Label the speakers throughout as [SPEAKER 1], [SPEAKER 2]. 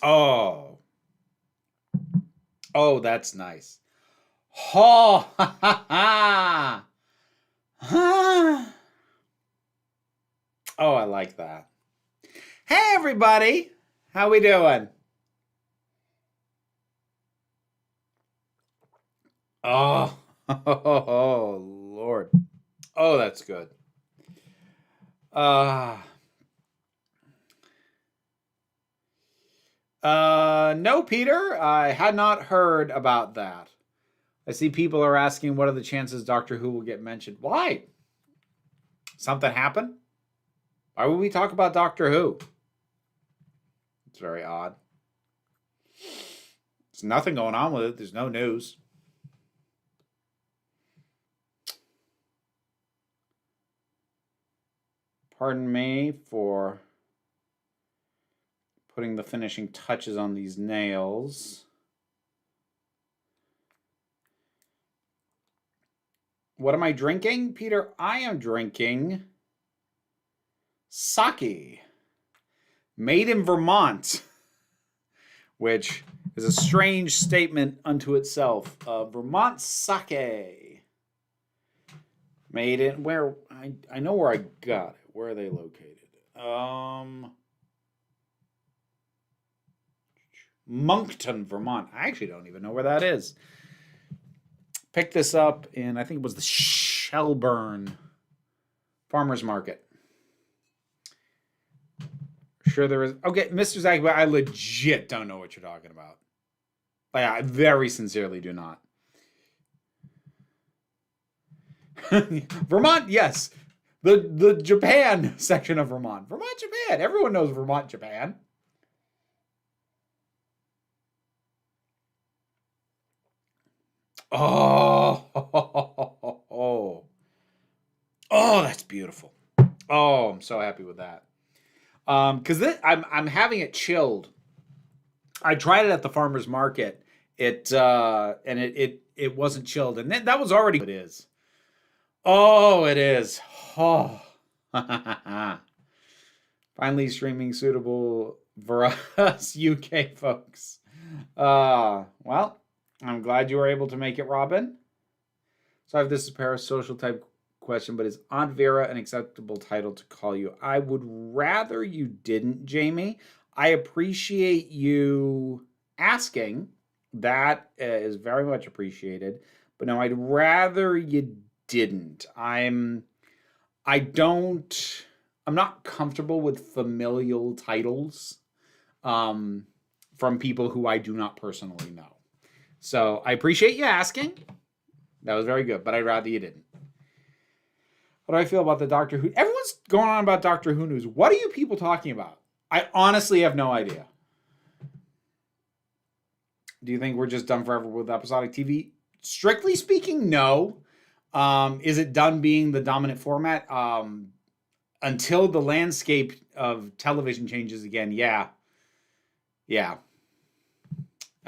[SPEAKER 1] Oh, oh, that's nice. Oh, ha, ha, ha. Ah. Oh, I like that. Hey, everybody. How we doing? Oh, oh, Lord. Oh, that's good. Uh, no, Peter, I had not heard about that. I see people are asking what are the chances Doctor Who will get mentioned. Why? Something happened? Why would we talk about Doctor Who? It's very odd. There's nothing going on with it. There's no news. Pardon me for putting the finishing touches on these nails. What am I drinking, Peter? I am drinking sake, made in Vermont, which is a strange statement unto itself. Vermont sake, made in where I know where I got it. Where are they located? Moncton, Vermont. I actually don't even know where that is. Picked this up in, I think it was the Shelburne Farmers Market. Sure there is. Okay, Mr. Zach, but I legit don't know what you're talking about. Like, I very sincerely do not. Vermont, yes. The Japan section of Vermont. Vermont, Japan. Everyone knows Vermont, Japan. Oh, oh, oh, that's beautiful. Oh, I'm so happy with that. Because I'm having it chilled. I tried it at the farmer's market. It wasn't chilled, and that was already it is. Oh, it is. Oh. Finally streaming suitable for us UK folks. Well, I'm glad you were able to make it, Robin. So I have this parasocial type question, but is Aunt Vera an acceptable title to call you? I would rather you didn't, Jamie. I appreciate you asking. That is very much appreciated. But no, I'd rather you didn't. I'm not comfortable with familial titles from people who I do not personally know. So I appreciate you asking. That was very good, but I'd rather you didn't. What do I feel about the Doctor Who? Everyone's going on about Doctor Who news. What are you people talking about? I honestly have no idea. Do you think we're just done forever with episodic TV? Strictly speaking, no. Is it done being the dominant format? Until the landscape of television changes again, yeah. Yeah.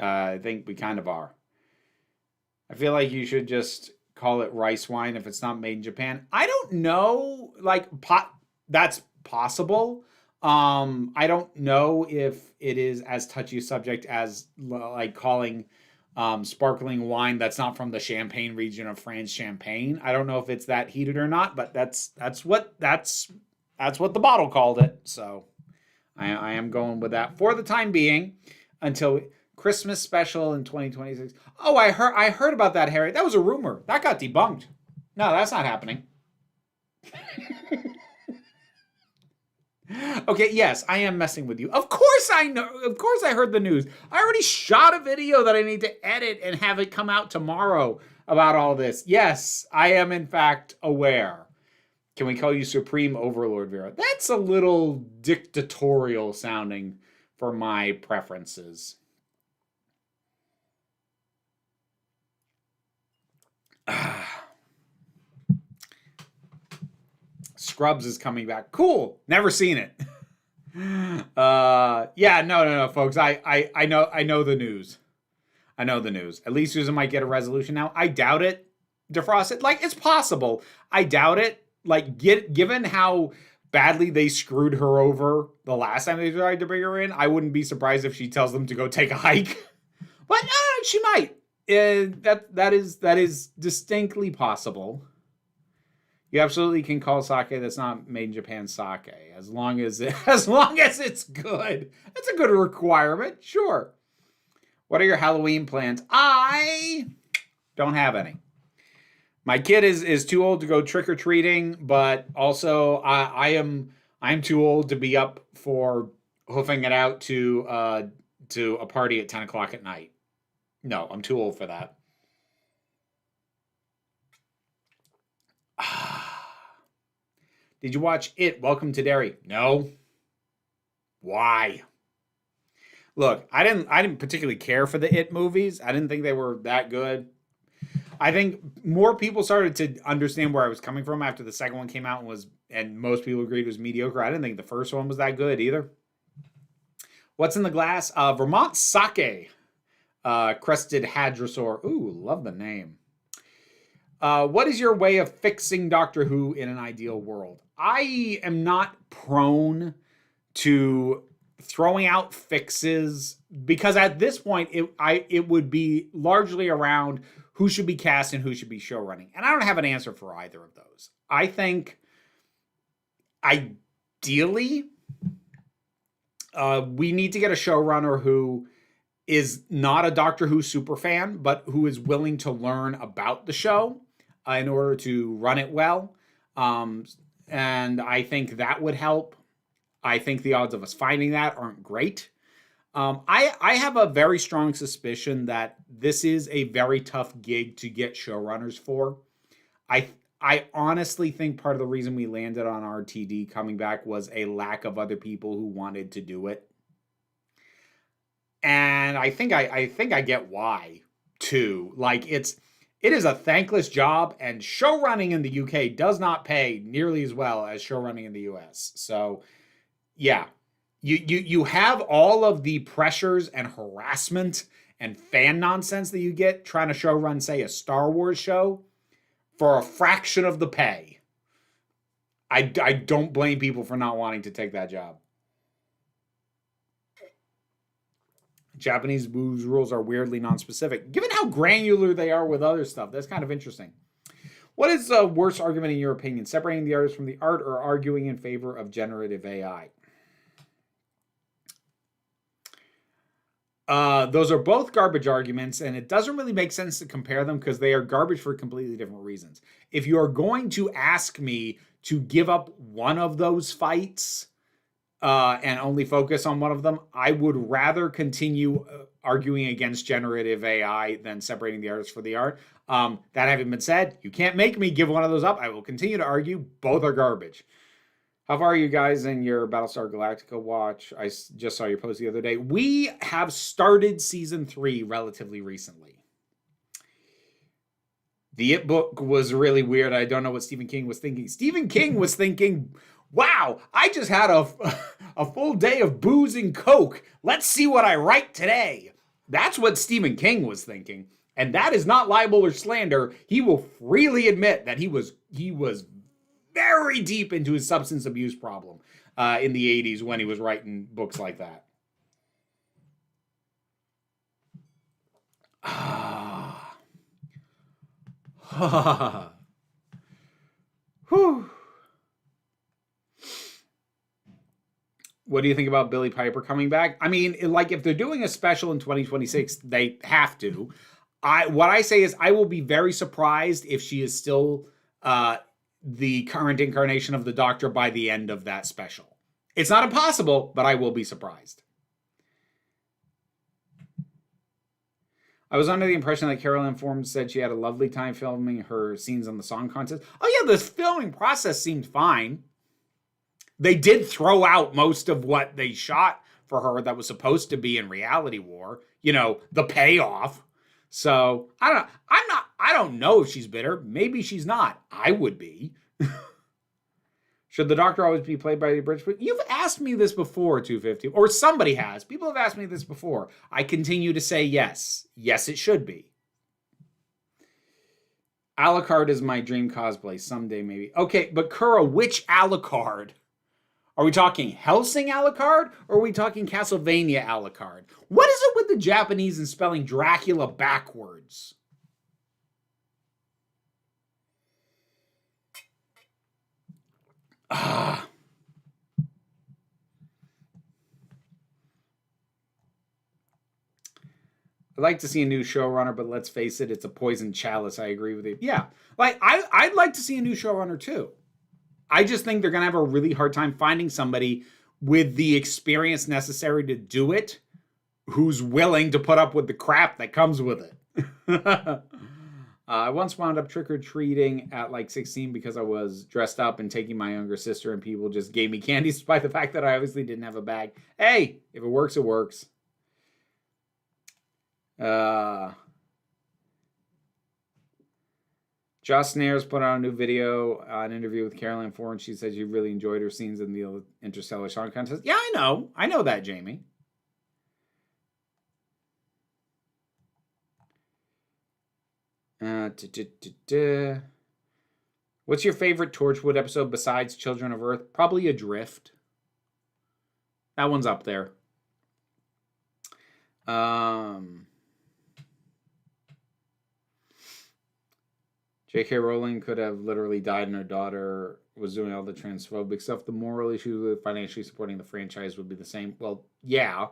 [SPEAKER 1] I think we kind of are. I feel like you should just call it rice wine if it's not made in Japan. I don't know. Like, that's possible. I don't know if it is as touchy a subject as like calling sparkling wine that's not from the Champagne region of France champagne. I don't know if it's that heated or not, but that's what the bottle called it. So I am going with that for the time being until Christmas special in 2026. Oh, I heard about that, Harry. That was a rumor. That got debunked. No, that's not happening. Okay, yes, I am messing with you. Of course I know. Of course I heard the news. I already shot a video that I need to edit and have it come out tomorrow about all this. Yes, I am in fact aware. Can we call you Supreme Overlord, Vera? That's a little dictatorial sounding for my preferences. Scrubs is coming back. Cool. Never seen it. Yeah, no, folks. I know the news. I know the news. At least Susan might get a resolution now. I doubt it. Defrost it. Like, it's possible. I doubt it. Like, given how badly they screwed her over the last time they tried to bring her in, I wouldn't be surprised if she tells them to go take a hike. But she might. That is distinctly possible. You absolutely can call sake that's not made in Japan sake, as long as it's good. That's a good requirement, sure. What are your Halloween plans? I don't have any. My kid is too old to go trick or treating, but also I'm too old to be up for hoofing it out to a party at 10 o'clock at night. No, I'm too old for that. Did you watch It, Welcome to Derry? No. Why? Look, I didn't particularly care for the It movies. I didn't think they were that good. I think more people started to understand where I was coming from after the second one came out and most people agreed it was mediocre. I didn't think the first one was that good either. What's in the glass? Vermont sake. Crested hadrosaur. Ooh, love the name. What is your way of fixing Doctor Who in an ideal world? I am not prone to throwing out fixes because at this point it would be largely around who should be cast and who should be show running. And I don't have an answer for either of those. I think ideally we need to get a showrunner who is not a Doctor Who super fan, but who is willing to learn about the show in order to run it well. And I think that would help. I think the odds of us finding that aren't great. I have a very strong suspicion that this is a very tough gig to get showrunners for. I honestly think part of the reason we landed on RTD coming back was a lack of other people who wanted to do it. And I think I get why too. Like it is a thankless job, and show running in the UK does not pay nearly as well as show running in the US. So yeah, you have all of the pressures and harassment and fan nonsense that you get trying to show run, say, a Star Wars show for a fraction of the pay. I don't blame people for not wanting to take that job. Japanese booze rules are weirdly non-specific, given how granular they are with other stuff. That's kind of interesting. What is the worst argument in your opinion? Separating the artist from the art or arguing in favor of generative AI? Those are both garbage arguments, and it doesn't really make sense to compare them because they are garbage for completely different reasons. If you are going to ask me to give up one of those fights and only focus on one of them, I would rather continue arguing against generative AI than separating the artist for the art. That having been said, you can't make me give one of those up. I will continue to argue. Both are garbage. How far are you guys in your Battlestar Galactica watch? I just saw your post the other day. We have started season 3 relatively recently. The It book was really weird. I don't know what Stephen King was thinking. Stephen King was thinking, wow, I just had a full day of booze and coke. Let's see what I write today. That's what Stephen King was thinking. And that is not libel or slander. He will freely admit that he was very deep into his substance abuse problem in the 80s when he was writing books like that. Whew. What do you think about Billie Piper coming back? I mean, like, if they're doing a special in 2026, they have to. What I say is I will be very surprised if she is still the current incarnation of the Doctor by the end of that special. It's not impossible, but I will be surprised. I was under the impression that Carol Ann Ford said she had a lovely time filming her scenes on the song contest. Oh yeah, the filming process seemed fine. They did throw out most of what they shot for her that was supposed to be in Reality War. You know, the payoff. So I don't know if she's bitter. Maybe she's not. I would be. Should the Doctor always be played by the British? You've asked me this before, 250, or somebody has. People have asked me this before. I continue to say yes. Yes, it should be. Alucard is my dream cosplay someday, maybe. Okay, but Kura, which Alucard? Are we talking Helsing a la carte, or are we talking Castlevania a la carte? What is it with the Japanese and spelling Dracula backwards? Ah. I'd like to see a new showrunner, but let's face it, it's a poison chalice. I agree with you. Yeah, like I'd like to see a new showrunner too. I just think they're going to have a really hard time finding somebody with the experience necessary to do it, who's willing to put up with the crap that comes with it. I once wound up trick-or-treating at like 16 because I was dressed up and taking my younger sister, and people just gave me candy despite the fact that I obviously didn't have a bag. Hey, if it works, it works. Joss Nares put out a new video, an interview with Caroline Ford, and she said she really enjoyed her scenes in the Interstellar Song Contest. Yeah, I know. I know that, Jamie. What's your favorite Torchwood episode besides Children of Earth? Probably Adrift. That one's up there. J.K. Rowling could have literally died and her daughter was doing all the transphobic stuff. The moral issue with financially supporting the franchise would be the same. Well, yeah,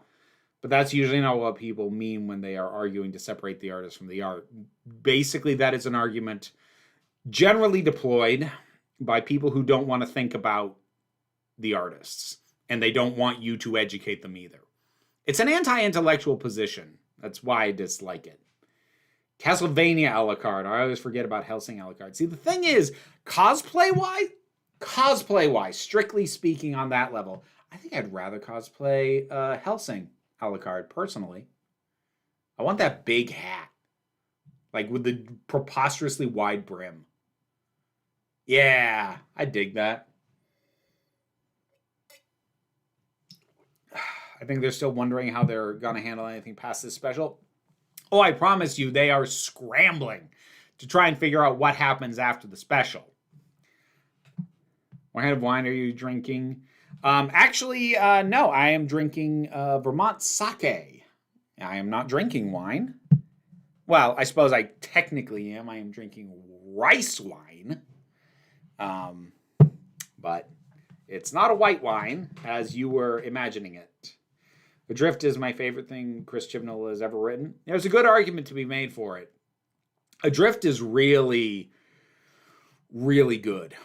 [SPEAKER 1] but that's usually not what people mean when they are arguing to separate the artist from the art. Basically, that is an argument generally deployed by people who don't want to think about the artists, and they don't want you to educate them either. It's an anti-intellectual position. That's why I dislike it. Castlevania a la carte. I always forget about Helsing a la carte. See, the thing is, cosplay-wise, strictly speaking on that level, I think I'd rather cosplay Helsing a la carte, personally. I want that big hat. Like, with the preposterously wide brim. Yeah, I dig that. I think they're still wondering how they're going to handle anything past this special. Oh, I promise you, they are scrambling to try and figure out what happens after the special. What kind of wine are you drinking? Actually, no, I am drinking Vermont sake. I am not drinking wine. Well, I suppose I technically am. I am drinking rice wine. But it's not a white wine, as you were imagining it. Adrift is my favorite thing Chris Chibnall has ever written. There's a good argument to be made for it. Adrift is really, really good.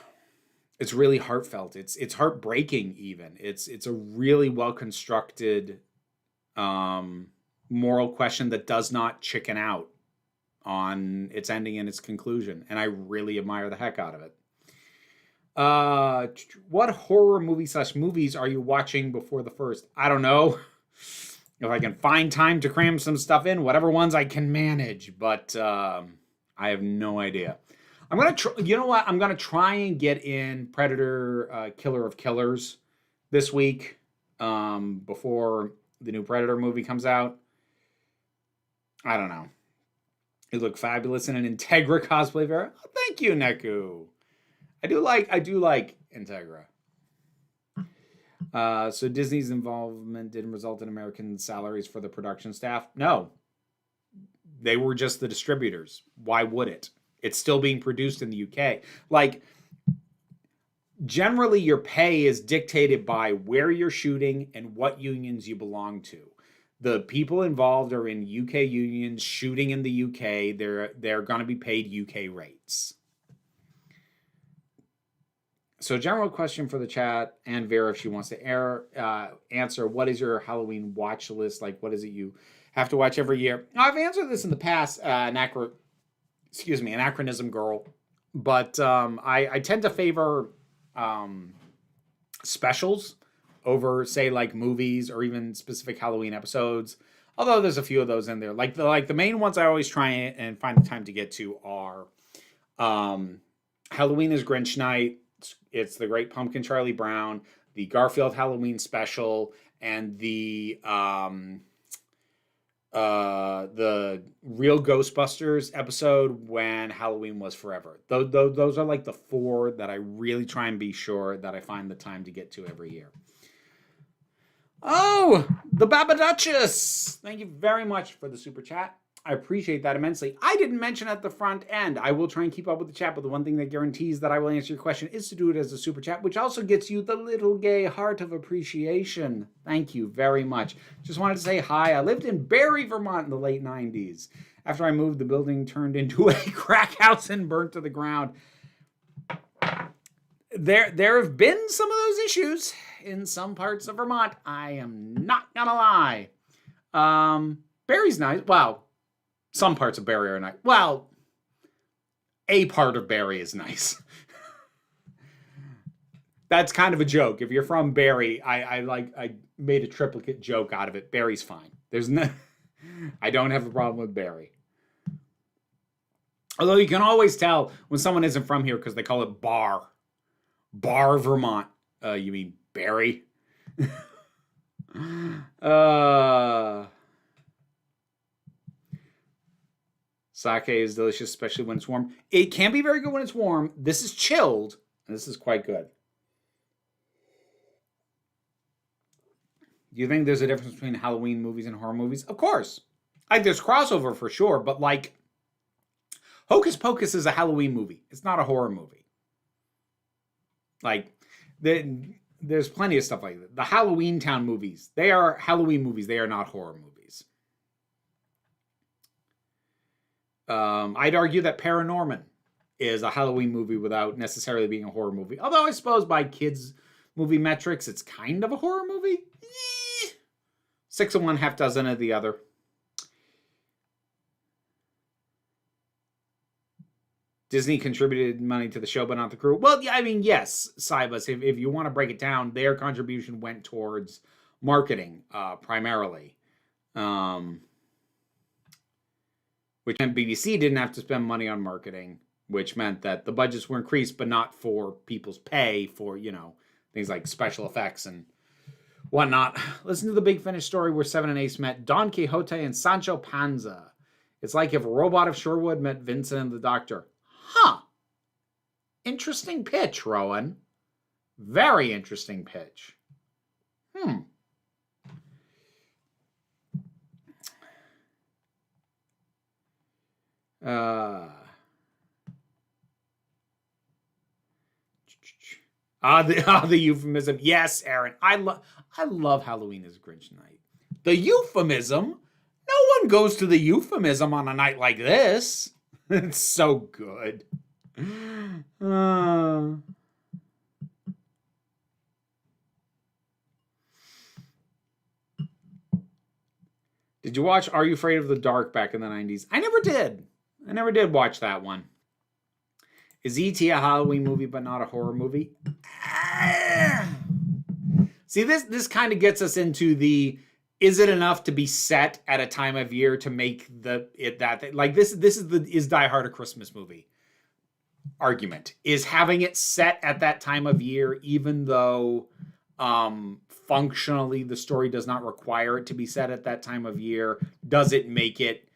[SPEAKER 1] It's really heartfelt. It's heartbreaking even. It's a really well-constructed moral question that does not chicken out on its ending and its conclusion. And I really admire the heck out of it. What horror movies are you watching before the first? I don't know. If I can find time to cram some stuff in, whatever ones I can manage, but I have no idea. I'm gonna try. You know what? I'm gonna try and get in Predator: Killer of Killers this week before the new Predator movie comes out. I don't know. It looked fabulous in an Integra cosplay. Oh, thank you, Neku. I do like Integra. So Disney's involvement didn't result in American salaries for the production staff? No. They were just the distributors. Why would it? It's still being produced in the UK. Like, generally your pay is dictated by where you're shooting and what unions you belong to. The people involved are in UK unions shooting in the UK. They're going to be paid UK rates. So general question for the chat, and Vera, if she wants to answer, what is your Halloween watch list? Like, what is it you have to watch every year? Now, I've answered this in the past, anachronism girl. But I tend to favor specials over, say, like movies or even specific Halloween episodes. Although there's a few of those in there. Like the main ones I always try and find the time to get to are Halloween is Grinch Night. It's the Great Pumpkin Charlie Brown, the Garfield Halloween special, and the the real Ghostbusters episode when Halloween was forever. Those are like the 4 that I really try and be sure that I find the time to get to every year. Oh, the Baba Duchess. Thank you very much for the super chat. I appreciate that immensely. I didn't mention at the front end. I will try and keep up with the chat, but the one thing that guarantees that I will answer your question is to do it as a super chat, which also gets you the little gay heart of appreciation. Thank you very much. Just wanted to say hi. I lived in Barrie, Vermont in the late 90s. After I moved, the building turned into a crack house and burnt to the ground. There have been some of those issues in some parts of Vermont. I am not gonna lie. Barrie's nice. Wow. Some parts of Barrie are nice. Well, a part of Barrie is nice. That's kind of a joke. If you're from Barrie, I made a triplicate joke out of it. Barrie's fine. There's no, I don't have a problem with Barrie. Although you can always tell when someone isn't from here because they call it Bar. Bar, Vermont. You mean Barrie? Sake is delicious, especially when it's warm. It can be very good when it's warm. This is chilled, and this is quite good. Do you think there's a difference between Halloween movies and horror movies? Of course. Like, there's crossover for sure, but like, Hocus Pocus is a Halloween movie. It's not a horror movie. Like, there's plenty of stuff like that. The Halloween Town movies, they are Halloween movies. They are not horror movies. I'd argue that Paranorman is a Halloween movie without necessarily being a horror movie. Although I suppose by kids' movie metrics, it's kind of a horror movie. 6 of one, half dozen of the other. Disney contributed money to the show, but not the crew. Well, yeah, I mean, yes, Cybus, if you want to break it down, their contribution went towards marketing, primarily. Which meant BBC didn't have to spend money on marketing, which meant that the budgets were increased, but not for people's pay for, things like special effects and whatnot. Listen to the Big Finish story where Seven and Ace met Don Quixote and Sancho Panza. It's like if a robot of Sherwood met Vincent and the Doctor. Huh. Interesting pitch, Rowan. Very interesting pitch. The euphemism. Yes, Aaron. I love Halloween as Grinch night. The euphemism? No one goes to the euphemism on a night like this. It's so good. Did you watch Are You Afraid of the Dark back in the 90s? I never did. I never did watch that one. Is E.T. a Halloween movie but not a horror movie? See, this kind of gets us into the, is it enough to be set at a time of year to make like this is Die Hard a Christmas movie argument. Is having it set at that time of year, even though functionally the story does not require it to be set at that time of year, does it make it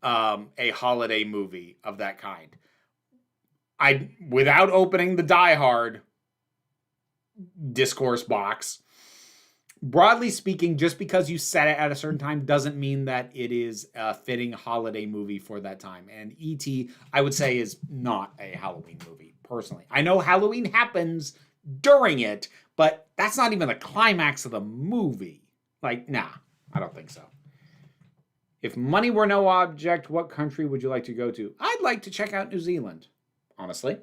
[SPEAKER 1] a holiday movie of that kind? Without opening the Die Hard discourse box, broadly speaking, just because you set it at a certain time doesn't mean that it is a fitting holiday movie for that time. And E.T., I would say, is not a Halloween movie, personally. I know Halloween happens during it, but that's not even the climax of the movie. Like, nah, I don't think so. If money were no object, what country would you like to go to? I'd like to check out New Zealand, honestly.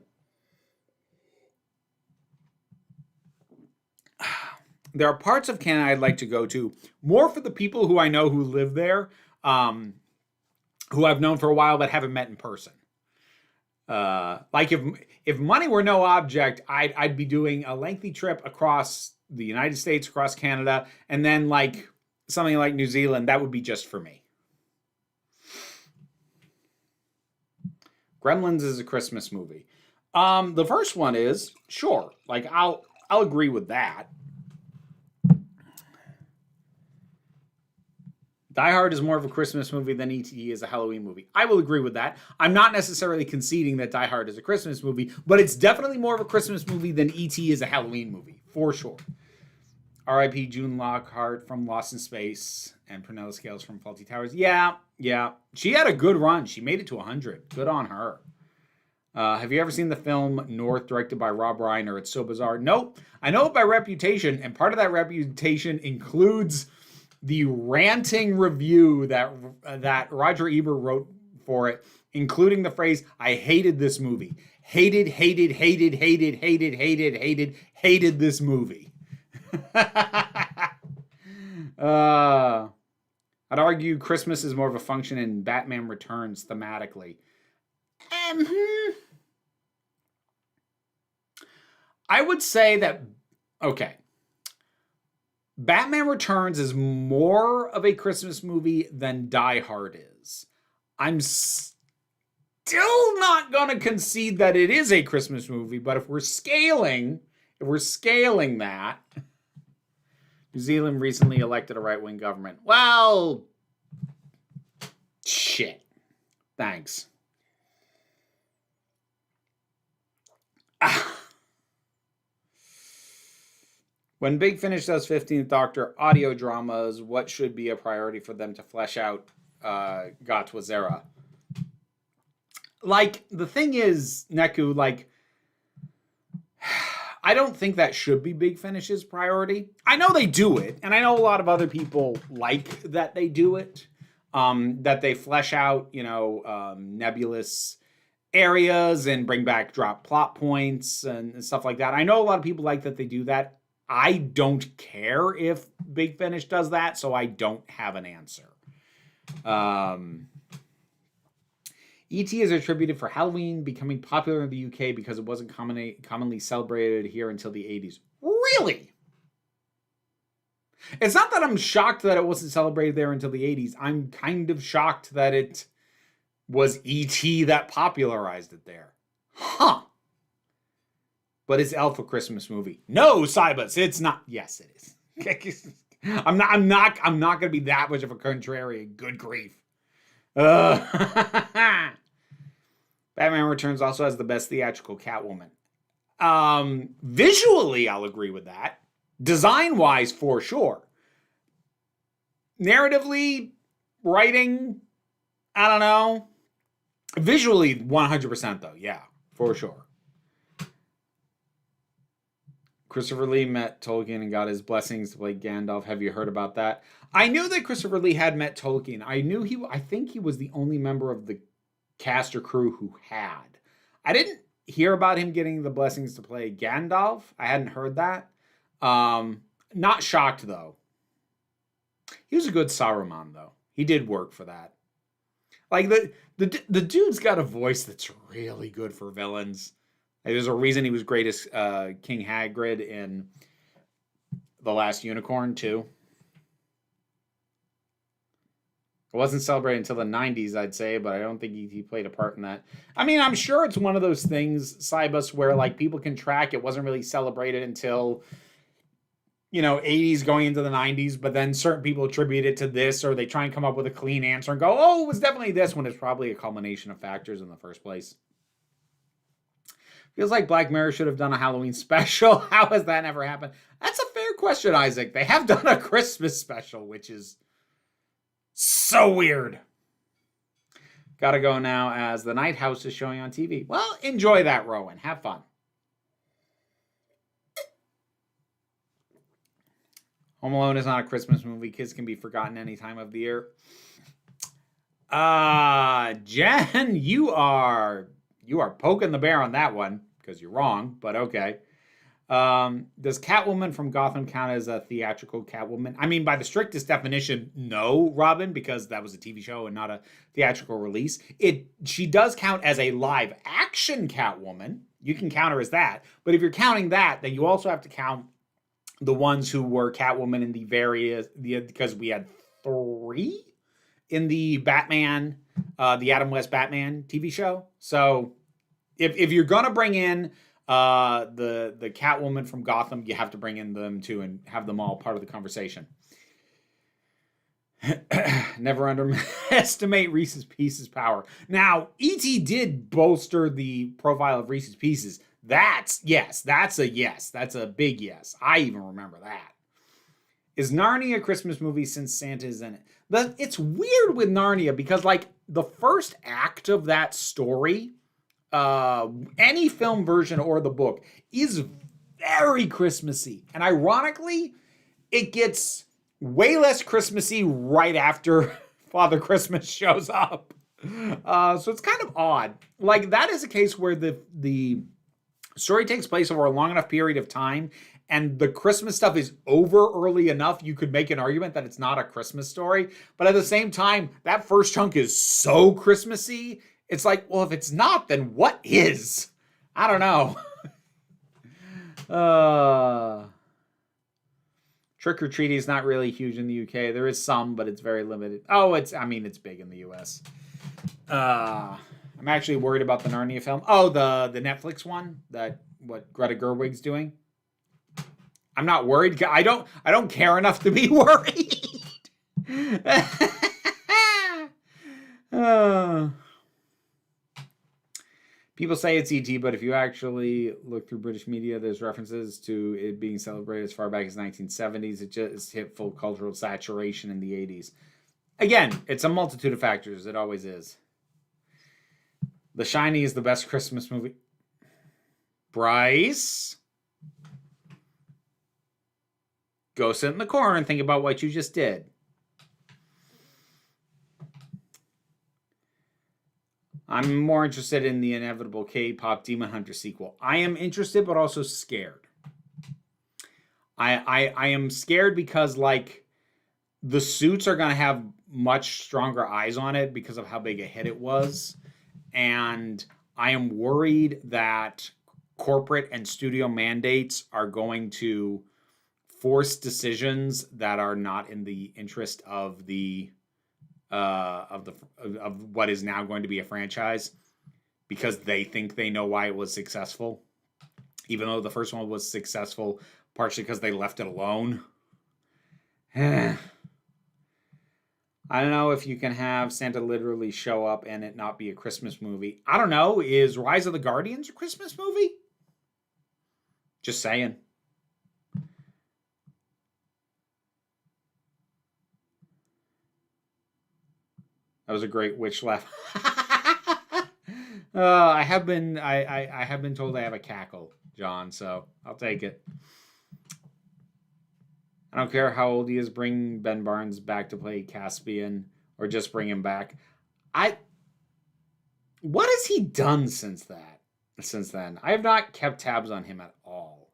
[SPEAKER 1] There are parts of Canada I'd like to go to, more for the people who I know who live there, who I've known for a while but haven't met in person. Like if money were no object, I'd be doing a lengthy trip across the United States, across Canada, and then like something like New Zealand. That would be just for me. Gremlins is a Christmas movie. The first one is, sure. Like I'll agree with that. Die Hard is more of a Christmas movie than E.T. is a Halloween movie. I will agree with that. I'm not necessarily conceding that Die Hard is a Christmas movie, but it's definitely more of a Christmas movie than E.T. is a Halloween movie, for sure. R.I.P. June Lockhart from Lost in Space and Prunella Scales from Faulty Towers. Yeah. She had a good run. She made it to 100. Good on her. Have you ever seen the film North, directed by Rob Reiner? It's so bizarre. Nope. I know it by reputation, and part of that reputation includes the ranting review that Roger Ebert wrote for it, including the phrase, "I hated this movie. Hated this movie." I'd argue Christmas is more of a function in Batman Returns thematically. I would say that, okay, Batman Returns is more of a Christmas movie than Die Hard is. I'm still not going to concede that it is a Christmas movie, but if we're scaling that, New Zealand recently elected a right-wing government. Well, shit. Thanks. When Big Finish does 15th Doctor audio dramas, what should be a priority for them to flesh out Gatwazera? Like, the thing is, Neku, like, I don't think that should be Big Finish's priority. I know they do it, and I know a lot of other people like that they do it, that they flesh out, nebulous areas and bring back drop plot points and stuff like that. I know a lot of people like that they do that. I don't care if Big Finish does that, so I don't have an answer. E.T. is attributed for Halloween becoming popular in the UK because it wasn't commonly celebrated here until the 80s. Really? It's not that I'm shocked that it wasn't celebrated there until the 80s. I'm kind of shocked that it was E.T. that popularized it there. Huh. But it's Elf a Christmas movie? No, Cybus, it's not. Yes, it is. I'm not going to be that much of a contrarian. Good grief. Batman Returns also has the best theatrical Catwoman. Visually, I'll agree with that. Design-wise, for sure. Narratively, writing, I don't know. Visually, 100% though. Yeah, for sure. Christopher Lee met Tolkien and got his blessings to play Gandalf. Have you heard about that? I knew that Christopher Lee had met Tolkien. I think he was the only member of the cast or crew who had. I didn't hear about him getting the blessings to play Gandalf. I hadn't heard that. Not shocked, though. He was a good Saruman, though. He did work for that. Like, the dude's got a voice that's really good for villains. There's a reason he was great as King Hagrid in The Last Unicorn, too. It wasn't celebrated until the 90s, I'd say, but I don't think he played a part in that. I mean, I'm sure it's one of those things, Cybus, where like people can track it wasn't really celebrated until, 80s going into the 90s, but then certain people attribute it to this, or they try and come up with a clean answer and go, oh, it was definitely this, when it's probably a culmination of factors in the first place. Feels like Black Mirror should have done a Halloween special. How has that never happened? That's a fair question, Isaac. They have done a Christmas special, which is so weird. Gotta go now as The Night House is showing on TV. Well, enjoy that, Rowan. Have fun. Home Alone is not a Christmas movie. Kids can be forgotten any time of the year. Jen, you are poking the bear on that one because you're wrong, but okay. Does Catwoman from Gotham count as a theatrical Catwoman? I mean, by the strictest definition, no, Robin, because that was a TV show and not a theatrical release. She does count as a live action Catwoman. You can count her as that. But if you're counting that, then you also have to count the ones who were Catwoman in because we had 3 in the Batman, the Adam West Batman TV show. So if you're going to bring in the Catwoman from Gotham, you have to bring in them too and have them all part of the conversation. Never underestimate Reese's Pieces' power. Now, E.T. did bolster the profile of Reese's Pieces. That's a yes. That's a big yes. I even remember that. Is Narnia a Christmas movie since Santa is in it? But it's weird with Narnia because, like, the first act of that story, any film version or the book, is very Christmassy. And ironically, it gets way less Christmassy right after Father Christmas shows up. So it's kind of odd. Like, that is a case where the story takes place over a long enough period of time and the Christmas stuff is over early enough, you could make an argument that it's not a Christmas story. But at the same time, that first chunk is so Christmassy. It's like, well, if it's not, then what is? I don't know. Trick or treating is not really huge in the UK. There is some, but it's very limited. Oh, it's big in the US. I'm actually worried about the Narnia film. Oh, the Netflix one, that what Greta Gerwig's doing. I'm not worried. I don't care enough to be worried. People say it's E.T., but if you actually look through British media, there's references to it being celebrated as far back as 1970s. It just hit full cultural saturation in the 80s. Again, it's a multitude of factors. It always is. The Shining is the best Christmas movie. Bryce, go sit in the corner and think about what you just did. I'm more interested in the inevitable K-pop Demon Hunter sequel. I am interested, but also scared. I am scared because, like, the suits are going to have much stronger eyes on it because of how big a hit it was. And I am worried that corporate and studio mandates are going to force decisions that are not in the interest of the of what is now going to be a franchise, because they think they know why it was successful, even though the first one was successful partially because they left it alone. I don't know if you can have Santa literally show up and it not be a Christmas movie. I don't know. Is Rise of the Guardians a Christmas movie? Just saying. That was a great witch laugh. I have been told I have a cackle, John, so I'll take it. I don't care how old he is. Bring Ben Barnes back to play Caspian, or just bring him back. What has he done since that? Since then, I have not kept tabs on him at all.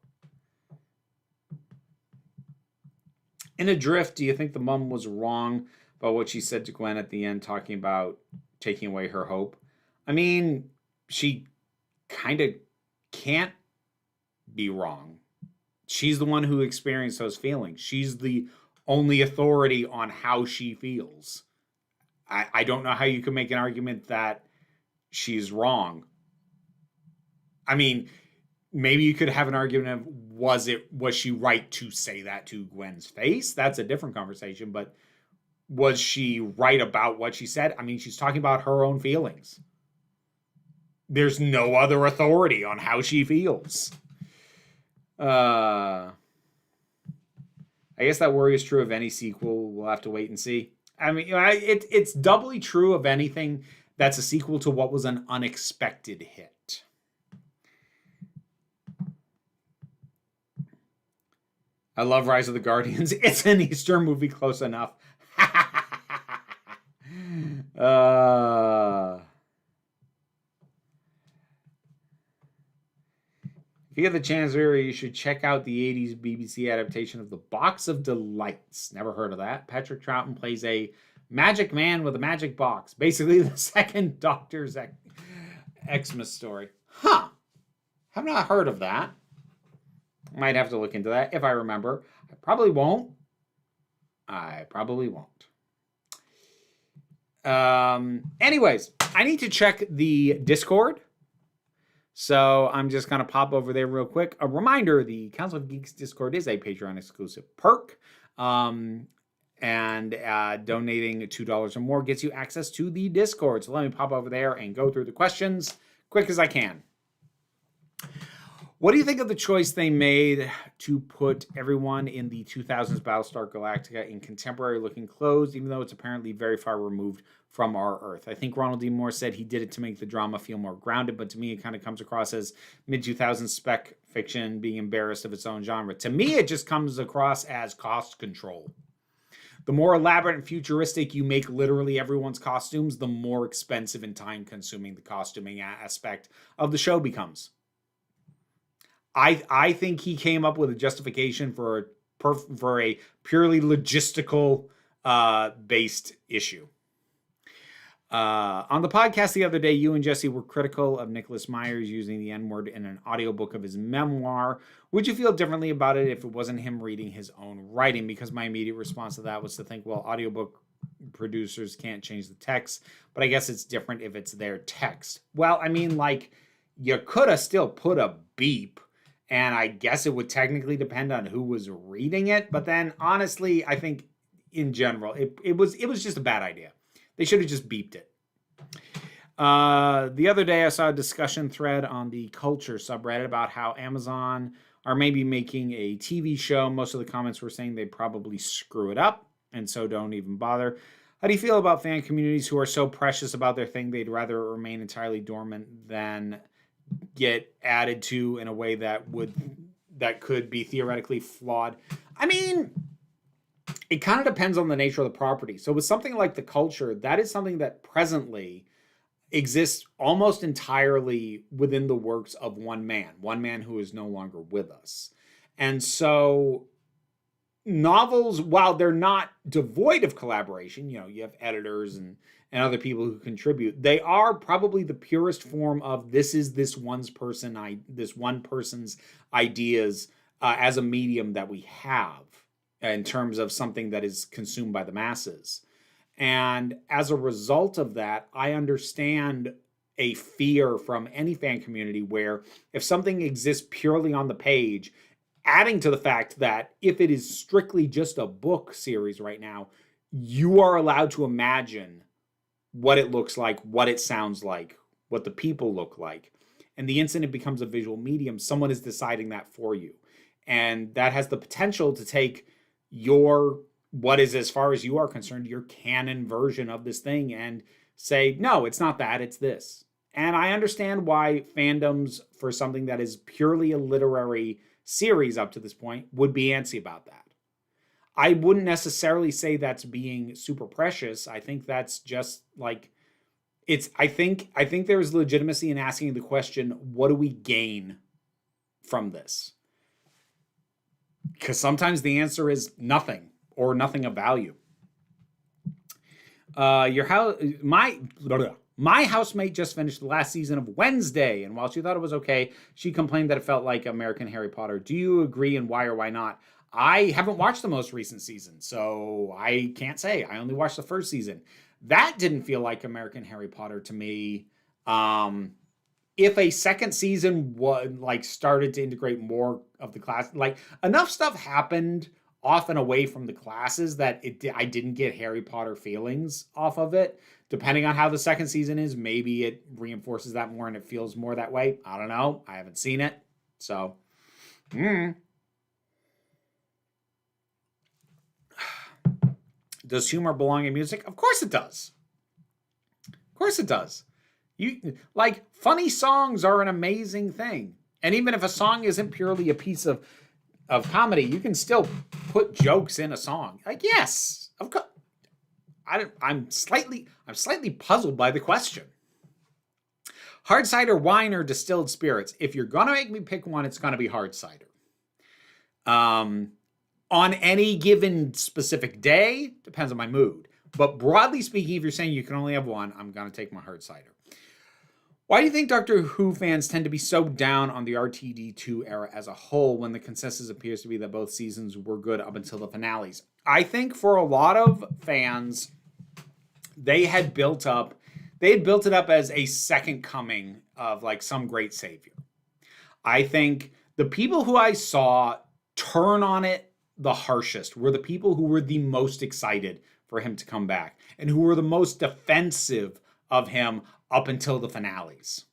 [SPEAKER 1] In Adrift, do you think the mom was wrong about what she said to Gwen at the end, talking about taking away her hope? I mean, she kind of can't be wrong. She's the one who experienced those feelings. She's the only authority on how she feels. I don't know how you can make an argument that she's wrong. I mean, maybe you could have an argument of, was she right to say that to Gwen's face? That's a different conversation, but was she right about what she said? I mean, she's talking about her own feelings. There's no other authority on how she feels. I guess that worry is true of any sequel. We'll have to wait and see. I mean, it's doubly true of anything that's a sequel to what was an unexpected hit. I love Rise of the Guardians. It's an Easter movie close enough. If you get the chance, you should check out the 80s BBC adaptation of The Box of Delights. Never heard of that. Patrick Troughton plays a magic man with a magic box. Basically, the second Doctor's Xmas story. Huh. Have not heard of that. Might have to look into that if I remember. I probably won't. Anyways, I need to check the Discord. So I'm just going to pop over there real quick. A reminder, the Council of Geeks Discord is a Patreon exclusive perk. And donating $2 or more gets you access to the Discord. So let me pop over there and go through the questions quick as I can. What do you think of the choice they made to put everyone in the 2000s Battlestar Galactica in contemporary-looking clothes, even though it's apparently very far removed from our Earth? I think Ronald D. Moore said he did it to make the drama feel more grounded, but to me it kind of comes across as mid-2000s spec fiction being embarrassed of its own genre. To me, it just comes across as cost control. The more elaborate and futuristic you make literally everyone's costumes, the more expensive and time-consuming the costuming aspect of the show becomes. I think he came up with a justification for a purely logistical based issue. On the podcast the other day, you and Jesse were critical of Nicholas Myers using the N-word in an audiobook of his memoir. Would you feel differently about it if it wasn't him reading his own writing? Because my immediate response to that was to think, well, audiobook producers can't change the text, but I guess it's different if it's their text. Well, I mean, like, you could have still put a beep, and I guess it would technically depend on who was reading it. But then, honestly, I think in general, it was just a bad idea. They should have just beeped it. The other day, I saw a discussion thread on the Culture subreddit about how Amazon are maybe making a TV show. Most of the comments were saying they'd probably screw it up, and so don't even bother. How do you feel about fan communities who are so precious about their thing they'd rather remain entirely dormant than get added to in a way that could be theoretically flawed? I mean, it kind of depends on the nature of the property. So with something like The Culture, that is something that presently exists almost entirely within the works of one man who is no longer with us. And so novels, while they're not devoid of collaboration, you have editors and other people who contribute, they are probably the purest form of this one person's ideas as a medium that we have in terms of something that is consumed by the masses. And as a result of that, I understand a fear from any fan community where if something exists purely on the page, adding to the fact that if it is strictly just a book series right now, you are allowed to imagine what it looks like, what it sounds like, what the people look like. And the instant it becomes a visual medium, someone is deciding that for you. And that has the potential to take what is, as far as you are concerned, your canon version of this thing and say, no, it's not that, it's this. And I understand why fandoms for something that is purely a literary series up to this point would be antsy about that. I wouldn't necessarily say that's being super precious. I think that's just like, I think there's legitimacy in asking the question, what do we gain from this? Because sometimes the answer is nothing, or nothing of value. My housemate just finished the last season of Wednesday, and while she thought it was okay, she complained that it felt like American Harry Potter. Do you agree, and why or why not? I haven't watched the most recent season, so I can't say. I only watched the first season. That didn't feel like American Harry Potter to me. If a second season started to integrate more of the class, enough stuff happened off and away from the classes that I didn't get Harry Potter feelings off of it. Depending on how the second season is, maybe it reinforces that more and it feels more that way. I don't know. I haven't seen it. So, Does humor belong in music? Of course it does. Of course it does. Funny songs are an amazing thing. And even if a song isn't purely a piece of comedy, you can still put jokes in a song. Yes, of course. I'm slightly puzzled by the question. Hard cider, wine, or distilled spirits? If you're gonna make me pick one, it's gonna be hard cider. On any given specific day, depends on my mood. But broadly speaking, if you're saying you can only have one, I'm gonna take my hard cider. Why do you think Doctor Who fans tend to be so down on the RTD2 era as a whole when the consensus appears to be that both seasons were good up until the finales? I think for a lot of fans, they had built it up as a second coming of some great savior. I think the people who I saw turn on it the harshest were the people who were the most excited for him to come back and who were the most defensive of him up until the finales.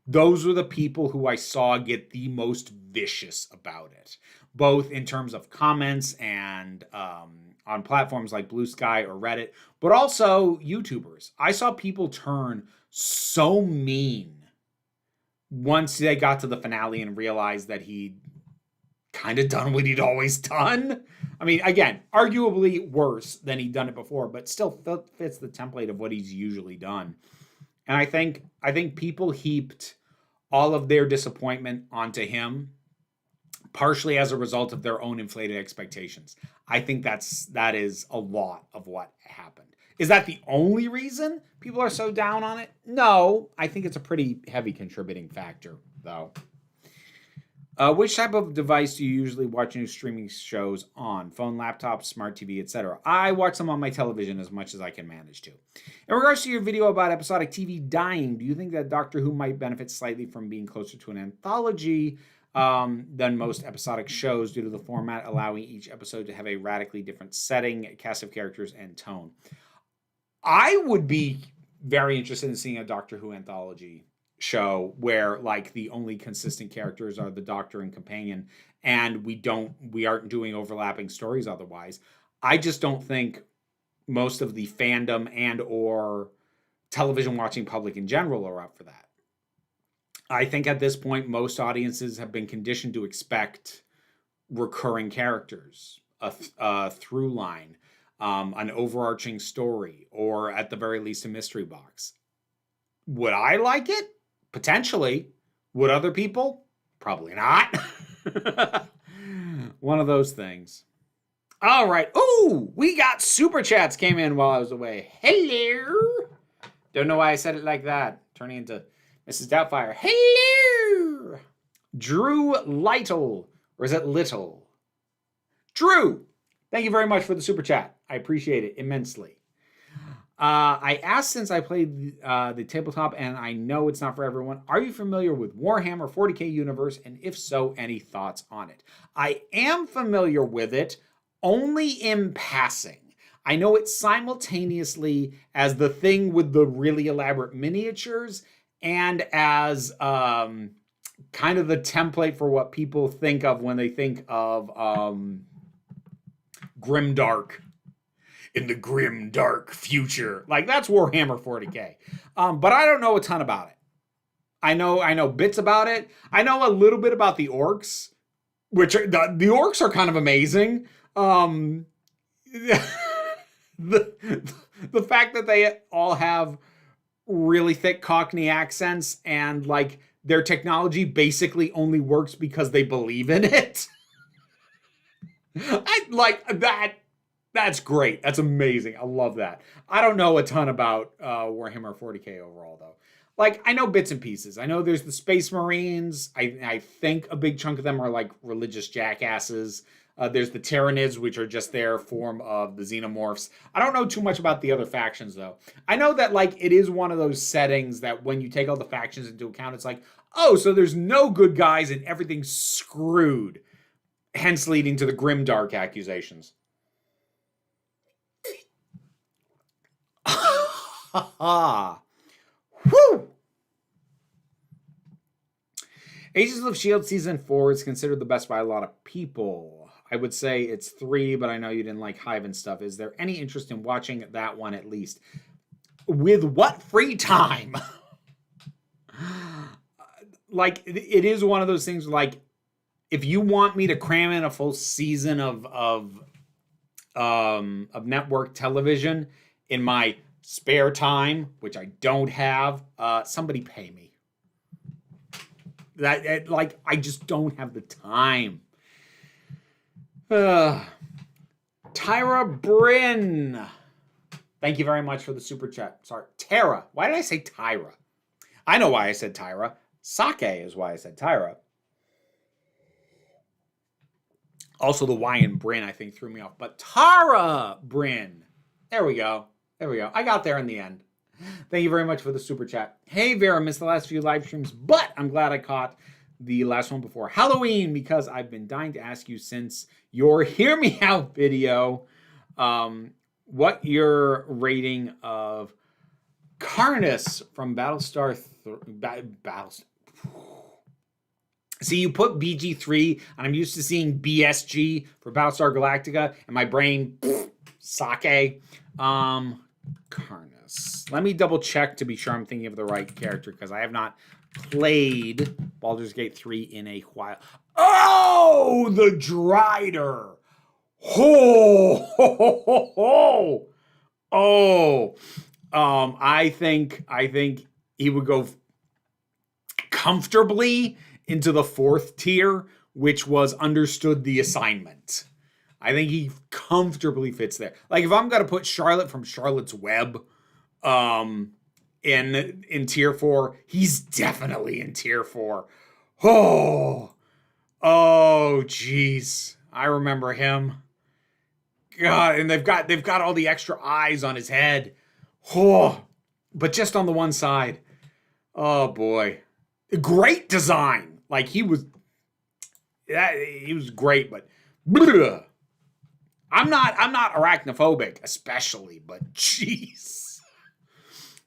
[SPEAKER 1] Those were the people who I saw get the most vicious about it, both in terms of comments and on platforms like Blue Sky or Reddit, but also YouTubers. I saw people turn so mean once they got to the finale and realized that he'd kind of done what he'd always done. I mean, again, arguably worse than he'd done it before, but still fits the template of what he's usually done. And I think people heaped all of their disappointment onto him, partially as a result of their own inflated expectations. I think that is a lot of what happened. Is that the only reason people are so down on it? No, I think it's a pretty heavy contributing factor, though. Which type of device do you usually watch new streaming shows on? Phone, laptop, smart TV, etc. I watch them on my television as much as I can manage to. In regards to your video about episodic TV dying, do you think that Doctor Who might benefit slightly from being closer to an anthology than most episodic shows due to the format allowing each episode to have a radically different setting, cast of characters, and tone? I would be very interested in seeing a Doctor Who anthology show where like the only consistent characters are the Doctor and companion, and we aren't doing overlapping stories otherwise. I just don't think most of the fandom and or television watching public in general are up for that. I think at this point most audiences have been conditioned to expect recurring characters, a through line, an overarching story, or at the very least a mystery box. Would I like it? Potentially. Would other people? Probably not. One of those things. All right. Oh, we got super chats came in while I was away. Hello. Don't know why I said it like that. Turning into Mrs. Doubtfire. Hello. Drew Lytle. Or is it Little? Drew. Thank you very much for the super chat. I appreciate it immensely. I asked since I played the tabletop and I know it's not for everyone, are you familiar with Warhammer 40k universe? And if so, any thoughts on it? I am familiar with it, only in passing. I know it simultaneously as the thing with the really elaborate miniatures and as kind of the template for what people think of when they think of grimdark. In the grim, dark future. Like, that's Warhammer 40k. But I don't know a ton about it. I know bits about it. I know a little bit about the orcs, which are, the orcs are kind of amazing. The fact that they all have really thick Cockney accents and, like, their technology basically only works because they believe in it. I like that. That's great. That's amazing. I love that. I don't know a ton about Warhammer 40k overall, though. Like, I know bits and pieces. I know there's the Space Marines. I think a big chunk of them are, like, religious jackasses. There's the Tyranids, which are just their form of the Xenomorphs. I don't know too much about the other factions, though. I know that, like, it is one of those settings that when you take all the factions into account, it's like, oh, so there's no good guys and everything's screwed. Hence leading to the grimdark accusations. Whew! Agents of S.H.I.E.L.D. Season 4 is considered the best by a lot of people. I would say it's 3, but I know you didn't like Hive and stuff. Is there any interest in watching that one at least? With what free time? Like, it is one of those things, like, if you want me to cram in a full season of network television in my spare time, which I don't have, somebody pay me. Like, I just don't have the time. Tyra Bryn. Thank you very much for the super chat. Sorry, Tara. Why did I say Tyra? I know why I said Tyra. Sake is why I said Tyra. Also, the Y in Bryn, I think, threw me off. But Tara Bryn. There we go. There we go. I got there in the end. Thank you very much for the super chat. Hey, Vera, missed the last few live streams, but I'm glad I caught the last one before Halloween because I've been dying to ask you since your Hear Me Out video, what your rating of Karnus from Battlestar. See, you put BG3, and I'm used to seeing BSG for Battlestar Galactica, and my brain, sake. Karnus. Let me double check to be sure I'm thinking of the right character, because I have not played Baldur's Gate 3 in a while. Oh, the Drider. I think he would go comfortably into the 4th tier, which was understood the assignment. I think he comfortably fits there. Like, if I'm going to put Charlotte from Charlotte's Web in tier 4, he's definitely in tier 4. Oh, jeez. I remember him. God, and they've got all the extra eyes on his head. Oh, but just on the one side. Oh boy. Great design. Like, he was great, but bleh. I'm not arachnophobic, especially, but jeez.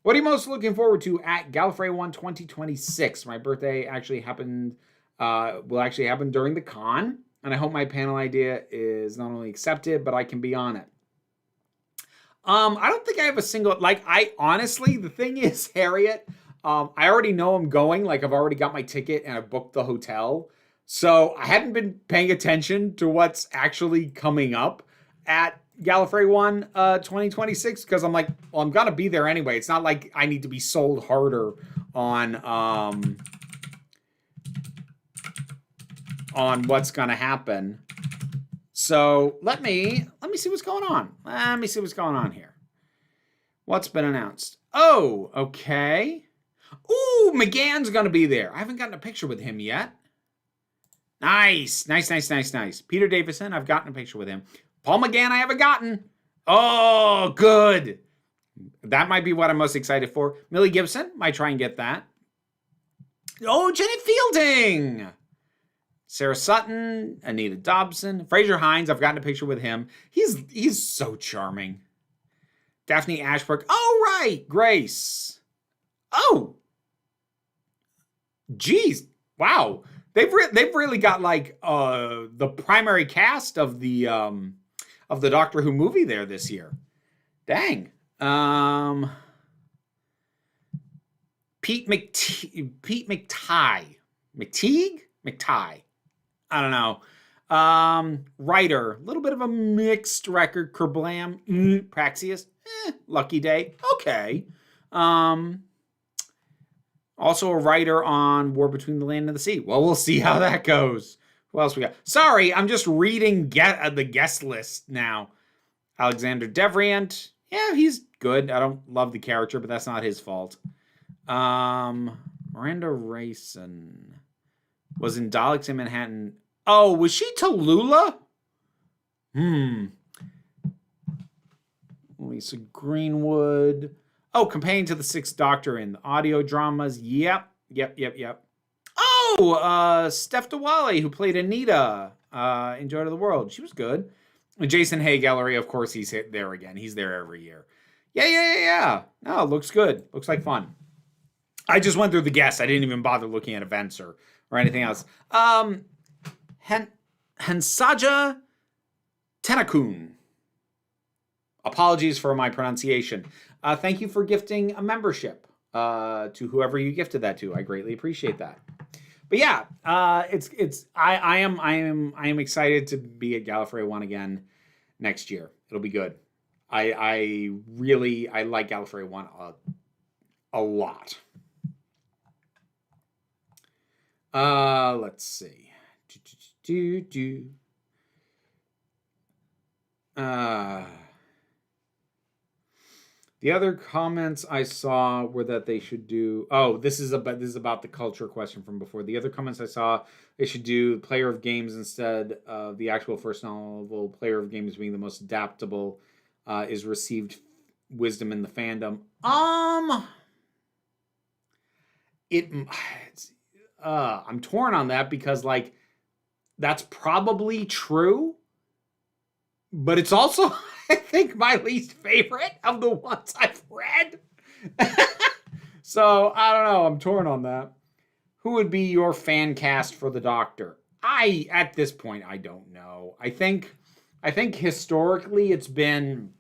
[SPEAKER 1] What are you most looking forward to at Gallifrey 1 2026? My birthday actually happened, will actually happen during the con, and I hope my panel idea is not only accepted, but I can be on it. I don't think I have a single, like, I honestly, the thing is, Harriet, I already know I'm going, like, I've already got my ticket and I've booked the hotel, so I hadn't been paying attention to what's actually coming up at Gallifrey 1 2026, because I'm like, well, I'm gonna be there anyway. It's not like I need to be sold harder on what's gonna happen. So let me see what's going on. Let me see what's going on here. What's been announced? Oh, okay. Ooh, McGann's gonna be there. I haven't gotten a picture with him yet. Nice. Peter Davison, I've gotten a picture with him. Paul McGann, I haven't gotten. Oh, good. That might be what I'm most excited for. Millie Gibson, might try and get that. Oh, Janet Fielding. Sarah Sutton, Anita Dobson, Fraser Hines, I've gotten a picture with him. He's so charming. Daphne Ashbrook. Oh, right. Grace. Oh. Geez. Wow. They've really got, like, the primary cast of the Doctor Who movie there this year. Dang. Pete McTighe. McTighe. I don't know. Writer. A little bit of a mixed record. Kerblam. Praxius. Lucky Day. Okay. Also a writer on War Between the Land and the Sea. Well, we'll see how that goes. Who else we got? Sorry, I'm just reading the guest list now. Alexander Devrient. Yeah, he's good. I don't love the character, but that's not his fault. Miranda Rayson was in Daleks in Manhattan. Oh, was she Tallulah? Lisa Greenwood. Oh, companion to the Sixth Doctor in the audio dramas. Yep. Oh, Steph Dewale, who played Anita in Joy to the World. She was good. Jason Haig Ellery, of course, he's there again. He's there every year. Yeah. No, looks good. Looks like fun. I just went through the guests. I didn't even bother looking at events or anything else. Hansaja Tenakun. Apologies for my pronunciation. Thank you for gifting a membership to whoever you gifted that to. I greatly appreciate that. But yeah, I am excited to be at Gallifrey 1 again next year. It'll be good. I like Gallifrey 1 a lot. Let's see. The other comments I saw were that they should do. Oh, this is about the culture question from before. The other comments I saw, they should do player of games instead of the actual first novel. Player of games being the most adaptable is received wisdom in the fandom. I'm torn on that because, like, that's probably true, but it's also, I think, my least favorite of the ones I've read. So, I don't know. I'm torn on that. Who would be your fan cast for the Doctor? At this point, I don't know. I think historically it's been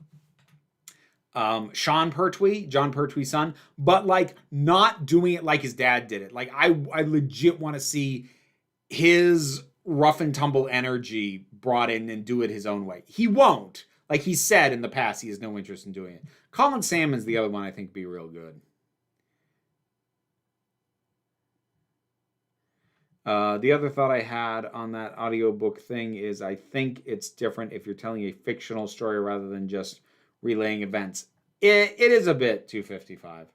[SPEAKER 1] Sean Pertwee, John Pertwee's son, but like not doing it like his dad did it. Like I legit want to see his rough and tumble energy brought in and do it his own way. He won't. Like he said in the past, he has no interest in doing it. Colin Salmon's the other one I think would be real good. The other thought I had on that audiobook thing is I think it's different if you're telling a fictional story rather than just relaying events. It is a bit 255.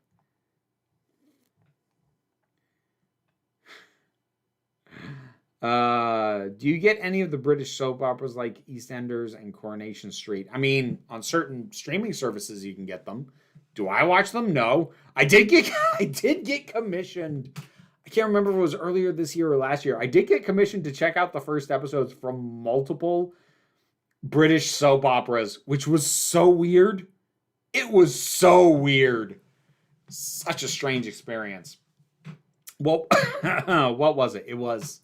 [SPEAKER 1] Do you get any of the British soap operas like EastEnders and Coronation Street? I mean, on certain streaming services you can get them. Do I watch them? No. I did get commissioned. I can't remember if it was earlier this year or last year. I did get commissioned to check out the first episodes from multiple British soap operas, which was so weird. It was so weird. Such a strange experience. Well, what was it? It was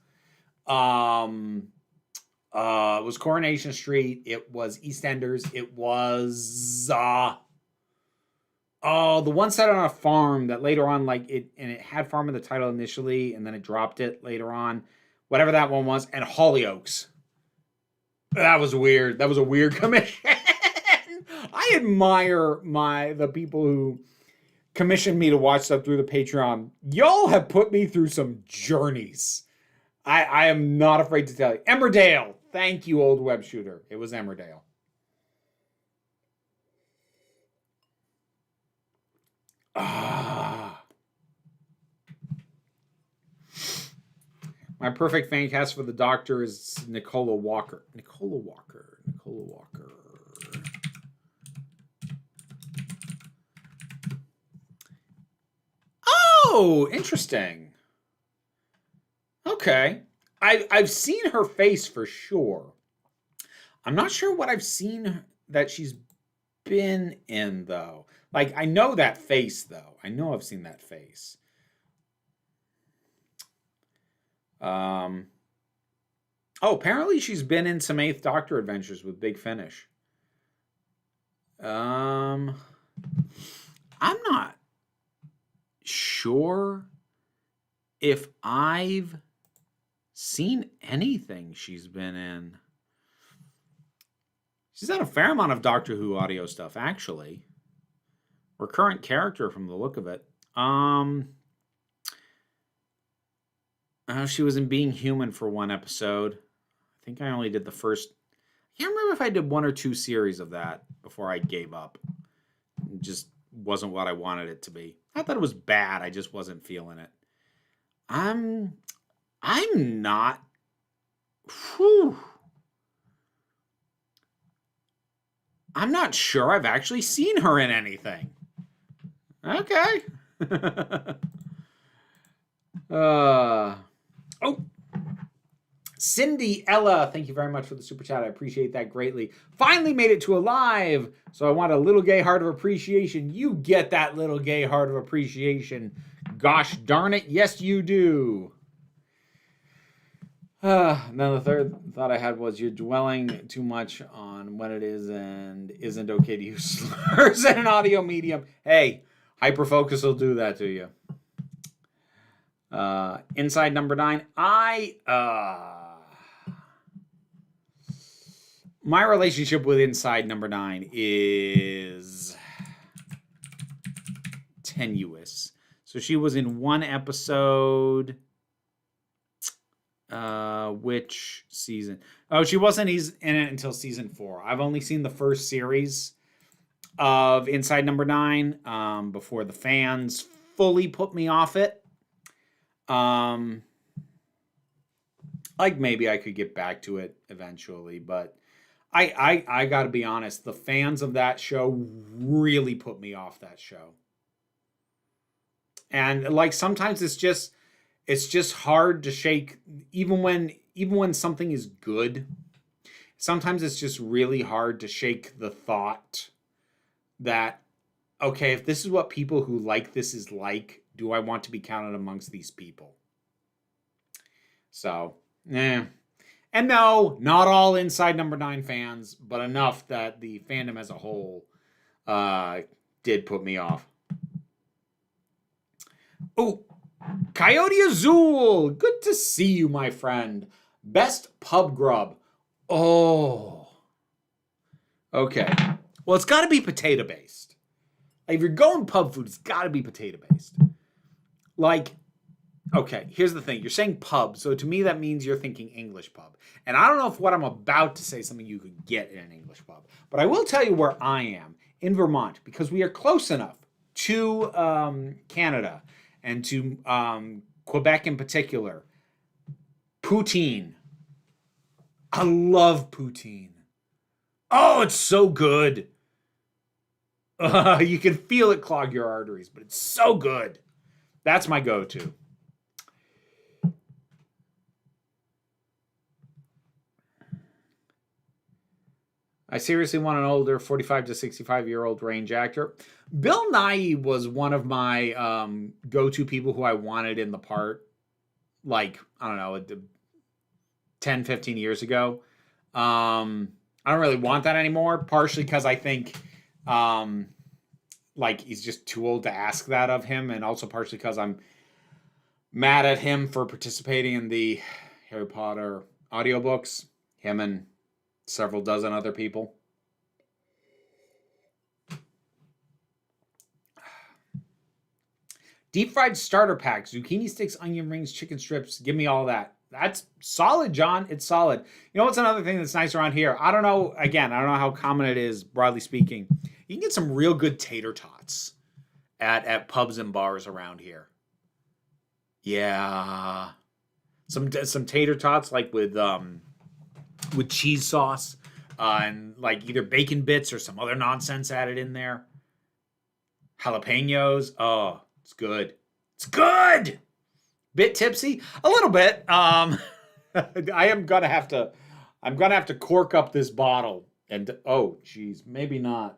[SPEAKER 1] Coronation Street. It was EastEnders. It was the one set on a farm that later on, like it had farm in the title initially, and then it dropped it later on. Whatever that one was, and Hollyoaks. That was weird. That was a weird commission. I admire the people who commissioned me to watch stuff through the Patreon. Y'all have put me through some journeys. I am not afraid to tell you. Emmerdale. Thank you, old web shooter. It was Emmerdale. My perfect fan cast for the Doctor is Nicola Walker. Nicola Walker. Oh, interesting. Okay. I've seen her face for sure. I'm not sure what I've seen that she's been in, though. Like, I know that face, though. I know I've seen that face. Oh, apparently she's been in some 8th Doctor adventures with Big Finish. I'm not sure if I've seen anything she's been in. She's done a fair amount of Doctor Who audio stuff, actually. Recurrent character from the look of it. She was in Being Human for one episode. I think I only did the first. I can't remember if I did 1 or 2 series of that before I gave up. It just wasn't what I wanted it to be. Not that it was bad. I just wasn't feeling it. I'm not. Whew. I'm not sure I've actually seen her in anything. Okay. Cindy Ella, thank you very much for the super chat. I appreciate that greatly. Finally made it to a live, so I want a little gay heart of appreciation. You get that little gay heart of appreciation. Gosh darn it, yes you do. Then the third thought I had was you're dwelling too much on what it is and isn't okay to use slurs in an audio medium. Hey, hyperfocus will do that to you. Inside number 9. My relationship with Inside number 9 is tenuous. So she was in one episode. Which season? Oh, she wasn't in it until season 4. I've only seen the first series of Inside number 9 before the fans fully put me off it. Like maybe I could get back to it eventually, but I gotta be honest, the fans of that show really put me off that show. And like sometimes it's it's just hard to shake, even when something is good. Sometimes it's just really hard to shake the thought that, okay, if this is what people who like this is like, do I want to be counted amongst these people? So, And no, not all Inside Number 9 fans, but enough that the fandom as a whole did put me off. Oh, Coyote Azul, good to see you, my friend. Best pub grub. Oh. Okay. Well, it's got to be potato-based. Like, if you're going pub food, it's got to be potato-based. Like, okay, here's the thing. You're saying pub, so to me that means you're thinking English pub. And I don't know if what I'm about to say is something you could get in an English pub. But I will tell you where I am, in Vermont, because we are close enough to Canada and to Quebec in particular. Poutine. I love poutine. Oh, it's so good. You can feel it clog your arteries, but it's so good. That's my go-to. I seriously want an older 45 to 65-year-old range actor. Bill Nighy was one of my go-to people who I wanted in the part, like, I don't know, 10, 15 years ago. I don't really want that anymore, partially because I think like he's just too old to ask that of him, and also partially because I'm mad at him for participating in the Harry Potter audiobooks, him and several dozen other people. Deep fried starter pack, zucchini sticks, onion rings, chicken strips. Give me all that. That's solid, John. It's solid. You know what's another thing that's nice around here? I don't know how common it is, broadly speaking. You can get some real good tater tots at pubs and bars around here. Yeah. Some tater tots like with cheese sauce and like either bacon bits or some other nonsense added in there. Jalapenos. Oh, it's good. It's good. Bit tipsy, a little bit. I'm gonna have to cork up this bottle and oh geez, maybe not.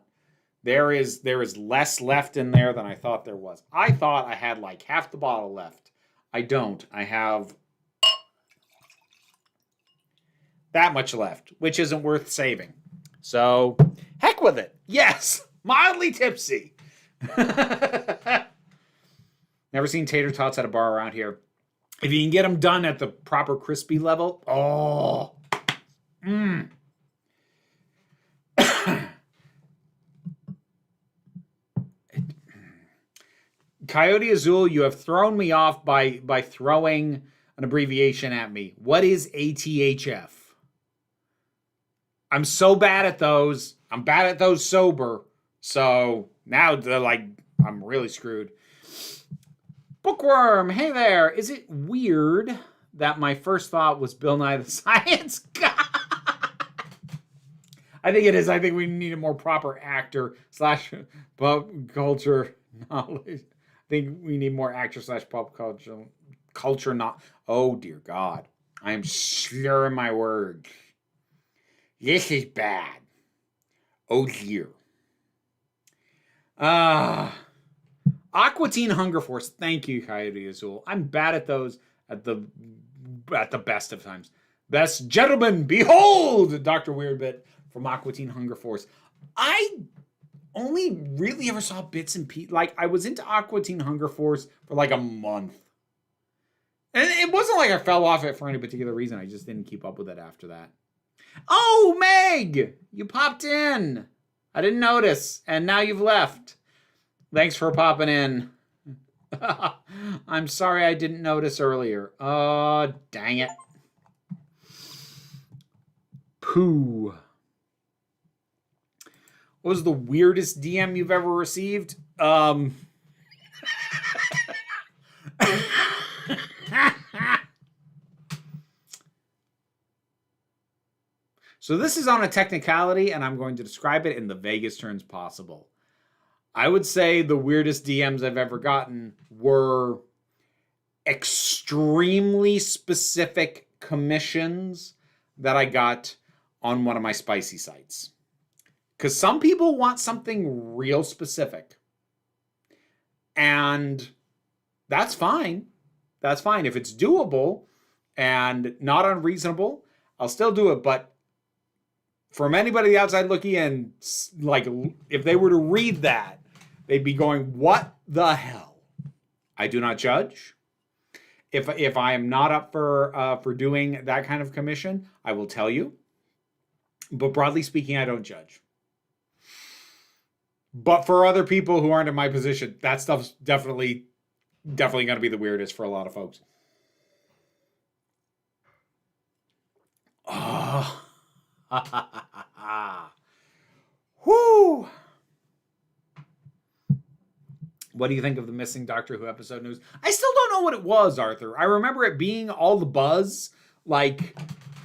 [SPEAKER 1] There is less left in there than I thought there was. I thought I had like half the bottle left. I don't. I have that much left, which isn't worth saving. So heck with it. Yes, mildly tipsy. Never seen tater tots at a bar around here. If you can get them done at the proper crispy level, oh, Coyote Azul, you have thrown me off by throwing an abbreviation at me. What is ATHF? I'm so bad at those. I'm bad at those sober. So now they're like, I'm really screwed. Bookworm, hey there. Is it weird that my first thought was Bill Nye the Science Guy? I think it is. I think we need a more proper actor / pop culture knowledge. I think we need more actor / pop culture not. Oh dear God, I am slurring my words. This is bad. Oh dear. Aqua Teen Hunger Force. Thank you, Coyote Azul. I'm bad at those at the best of times. Best gentlemen, behold Dr. Weirdbit from Aqua Teen Hunger Force. I only really ever saw bits and pieces. Like, I was into Aqua Teen Hunger Force for like a month. And it wasn't like I fell off it for any particular reason. I just didn't keep up with it after that. Oh, Meg! You popped in. I didn't notice. And now you've left. Thanks for popping in. I'm sorry I didn't notice earlier. Oh, dang it. Pooh. What was the weirdest DM you've ever received? So this is on a technicality, and I'm going to describe it in the vaguest terms possible. I would say the weirdest DMs I've ever gotten were, extremely specific commissions that I got on one of my spicy sites. Because some people want something real specific. And that's fine. That's fine. If it's doable and not unreasonable, I'll still do it. But from anybody outside looking in, like, if they were to read that, they'd be going, what the hell? I do not judge. If I am not up for doing that kind of commission, I will tell you. But broadly speaking, I don't judge. But for other people who aren't in my position, that stuff's definitely going to be the weirdest for a lot of folks. Oh. Whoo. What do you think of the missing Doctor Who episode news? I still don't know what it was, Arthur. I remember it being all the buzz like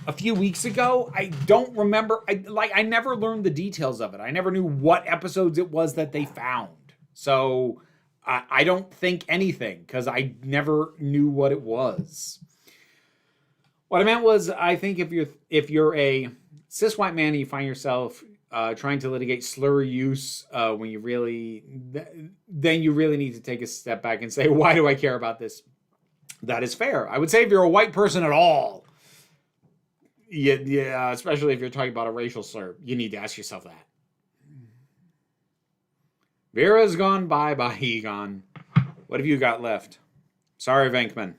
[SPEAKER 1] a few weeks ago. I don't remember. I never learned the details of it. I never knew what episodes it was that they found. So I don't think anything because I never knew what it was. What I meant was, I think if you're a cis white man and you find yourself trying to litigate slur use when you really, then you really need to take a step back and say, why do I care about this? That is fair. I would say if you're a white person at all, yeah, especially if you're talking about a racial slur, you need to ask yourself that. Vera's gone, bye-bye, Egon. What have you got left? Sorry, Venkman.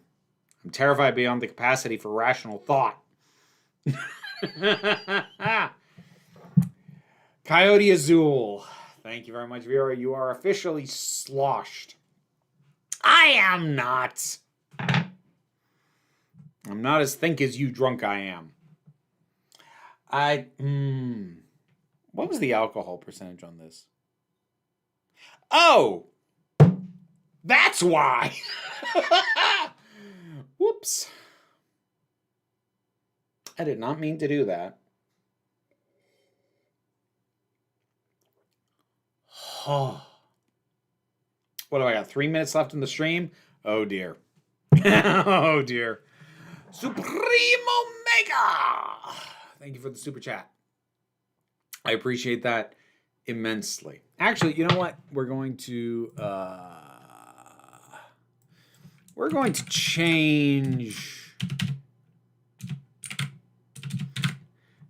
[SPEAKER 1] I'm terrified beyond the capacity for rational thought. Coyote Azul. Thank you very much, Vera. You are officially sloshed. I am not. I'm not as think as you drunk I am. What was the alcohol percentage on this? Oh! That's why! Whoops. I did not mean to do that. Oh. What do I got? 3 minutes left in the stream? Oh, dear. Oh, dear. Supreme Omega! Thank you for the super chat. I appreciate that immensely. Actually, you know what? We're going to change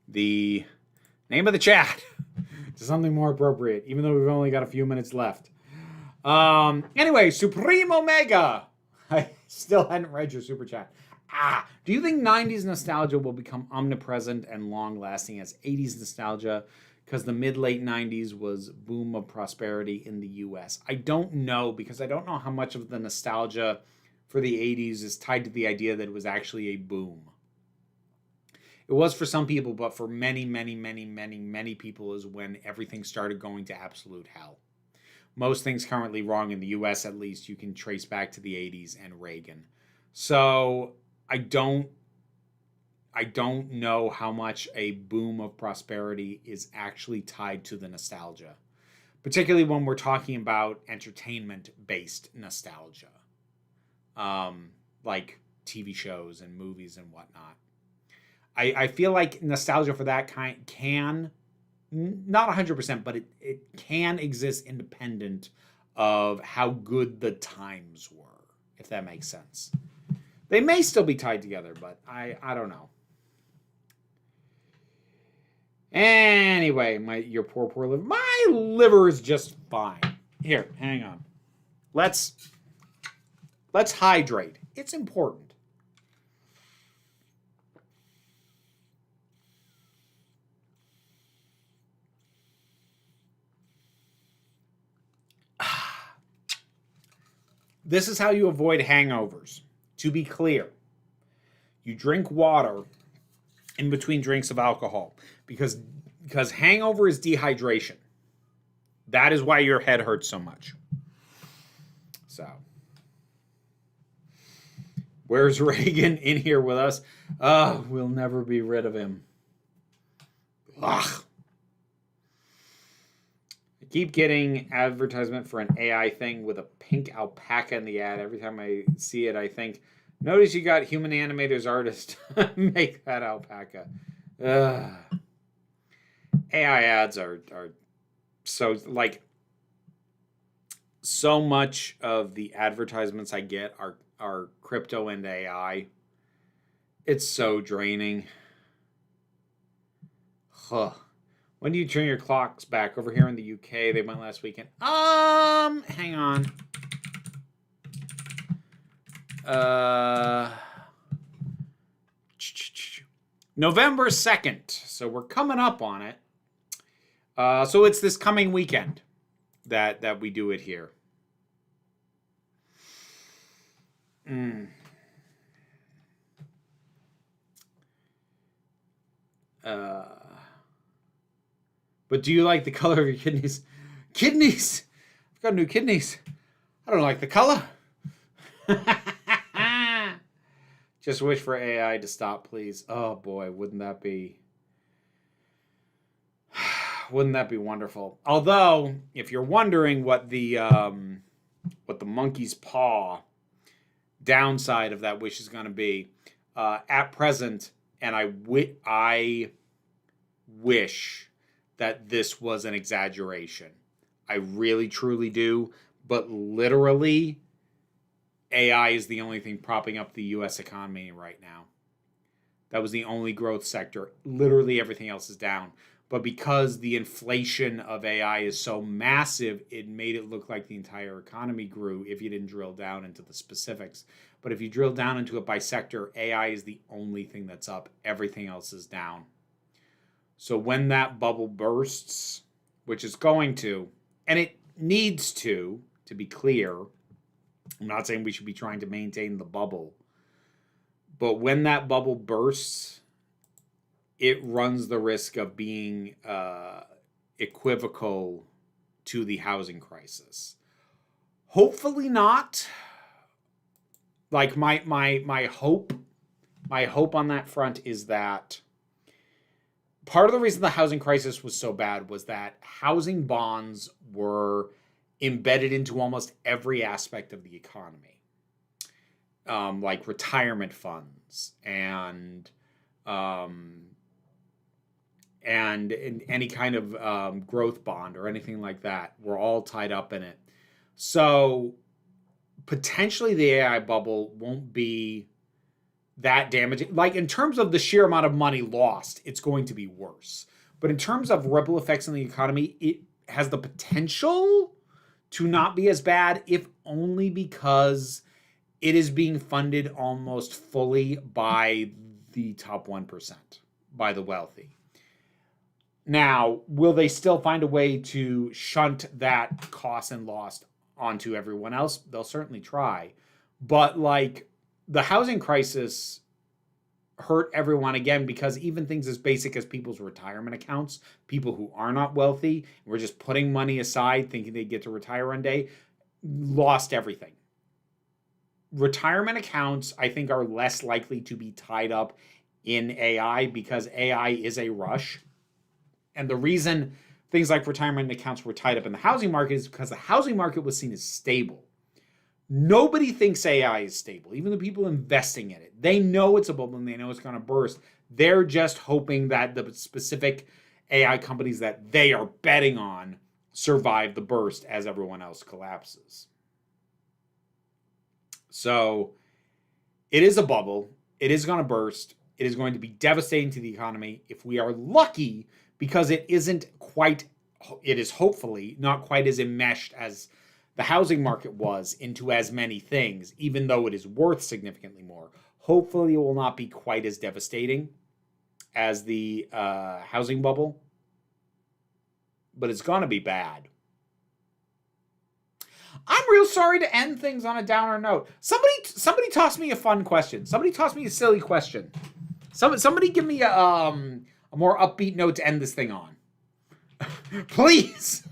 [SPEAKER 1] the name of the chat to something more appropriate, even though we've only got a few minutes left. Anyway, Supreme Omega. I still hadn't read your super chat. Do you think 90s nostalgia will become omnipresent and long-lasting as 80s nostalgia because the mid-late 90s was boom of prosperity in the U.S.? I don't know, because I don't know how much of the nostalgia for the 80s is tied to the idea that it was actually a boom. It was for some people, but for many, many, many, many, many people is when everything started going to absolute hell. Most things currently wrong in the U.S., at least, you can trace back to the 80s and Reagan. So I don't know how much a boom of prosperity is actually tied to the nostalgia, particularly when we're talking about entertainment-based nostalgia, like TV shows and movies and whatnot. I feel like nostalgia for that kind can, not 100%, but it can exist independent of how good the times were, if that makes sense. They may still be tied together, but I don't know. Anyway, your poor liver. My liver is just fine. Here, hang on. Let's hydrate. It's important. This is how you avoid hangovers. To be clear, you drink water in between drinks of alcohol because hangover is dehydration. That is why your head hurts so much. So, where's Reagan? In here with us? We'll never be rid of him. Ugh. I keep getting advertisement for an AI thing with a pink alpaca in the ad. Every time I see it, I think, notice you got human animators artist make that alpaca. Ugh. AI ads are so, like, so much of the advertisements I get are crypto and AI. It's so draining. Huh. When do you turn your clocks back? Over here in the UK, they went last weekend. Hang on. November 2nd. So we're coming up on it. So it's this coming weekend that we do it here. But do you like the color of your kidneys? Kidneys! I've got new kidneys. I don't like the color. Just wish for AI to stop, please. Oh boy, wouldn't that be wonderful? Although, if you're wondering what the monkey's paw downside of that wish is going to be, at present, and I wish that this was an exaggeration. I really, truly do. But literally, AI is the only thing propping up the U.S. economy right now. That was the only growth sector. Literally everything else is down. But because the inflation of AI is so massive, it made it look like the entire economy grew if you didn't drill down into the specifics. But if you drill down into it by sector, AI is the only thing that's up. Everything else is down. So when that bubble bursts, which is going to, and it needs to be clear, I'm not saying we should be trying to maintain the bubble, but when that bubble bursts, it runs the risk of being equivocal to the housing crisis. Hopefully not. Like my hope on that front is that part of the reason the housing crisis was so bad was that housing bonds were embedded into almost every aspect of the economy, like retirement funds and any kind of growth bond or anything like that were all tied up in it. So potentially the AI bubble won't be that damaging. Like, in terms of the sheer amount of money lost, it's going to be worse. But in terms of ripple effects in the economy, it has the potential to not be as bad, if only because it is being funded almost fully by the top 1%, by the wealthy. Now, will they still find a way to shunt that cost and loss onto everyone else? They'll certainly try. But, like, the housing crisis hurt everyone again, because even things as basic as people's retirement accounts, people who are not wealthy, were just putting money aside thinking they'd get to retire one day, lost everything. Retirement accounts, I think, are less likely to be tied up in AI because AI is a rush. And the reason things like retirement accounts were tied up in the housing market is because the housing market was seen as stable. Nobody thinks AI is stable. Even the people investing in it, they know it's a bubble and they know it's going to burst. They're just hoping that the specific AI companies that they are betting on survive the burst as everyone else collapses. So it is a bubble. It is going to burst. It is going to be devastating to the economy if we are lucky, because it is hopefully not quite as enmeshed as the housing market was into as many things, even though it is worth significantly more. Hopefully it will not be quite as devastating as the housing bubble, but it's going to be bad. I'm real sorry to end things on a downer note. Somebody toss me a fun question. Somebody toss me a silly question. Somebody give me a more upbeat note to end this thing on. Please.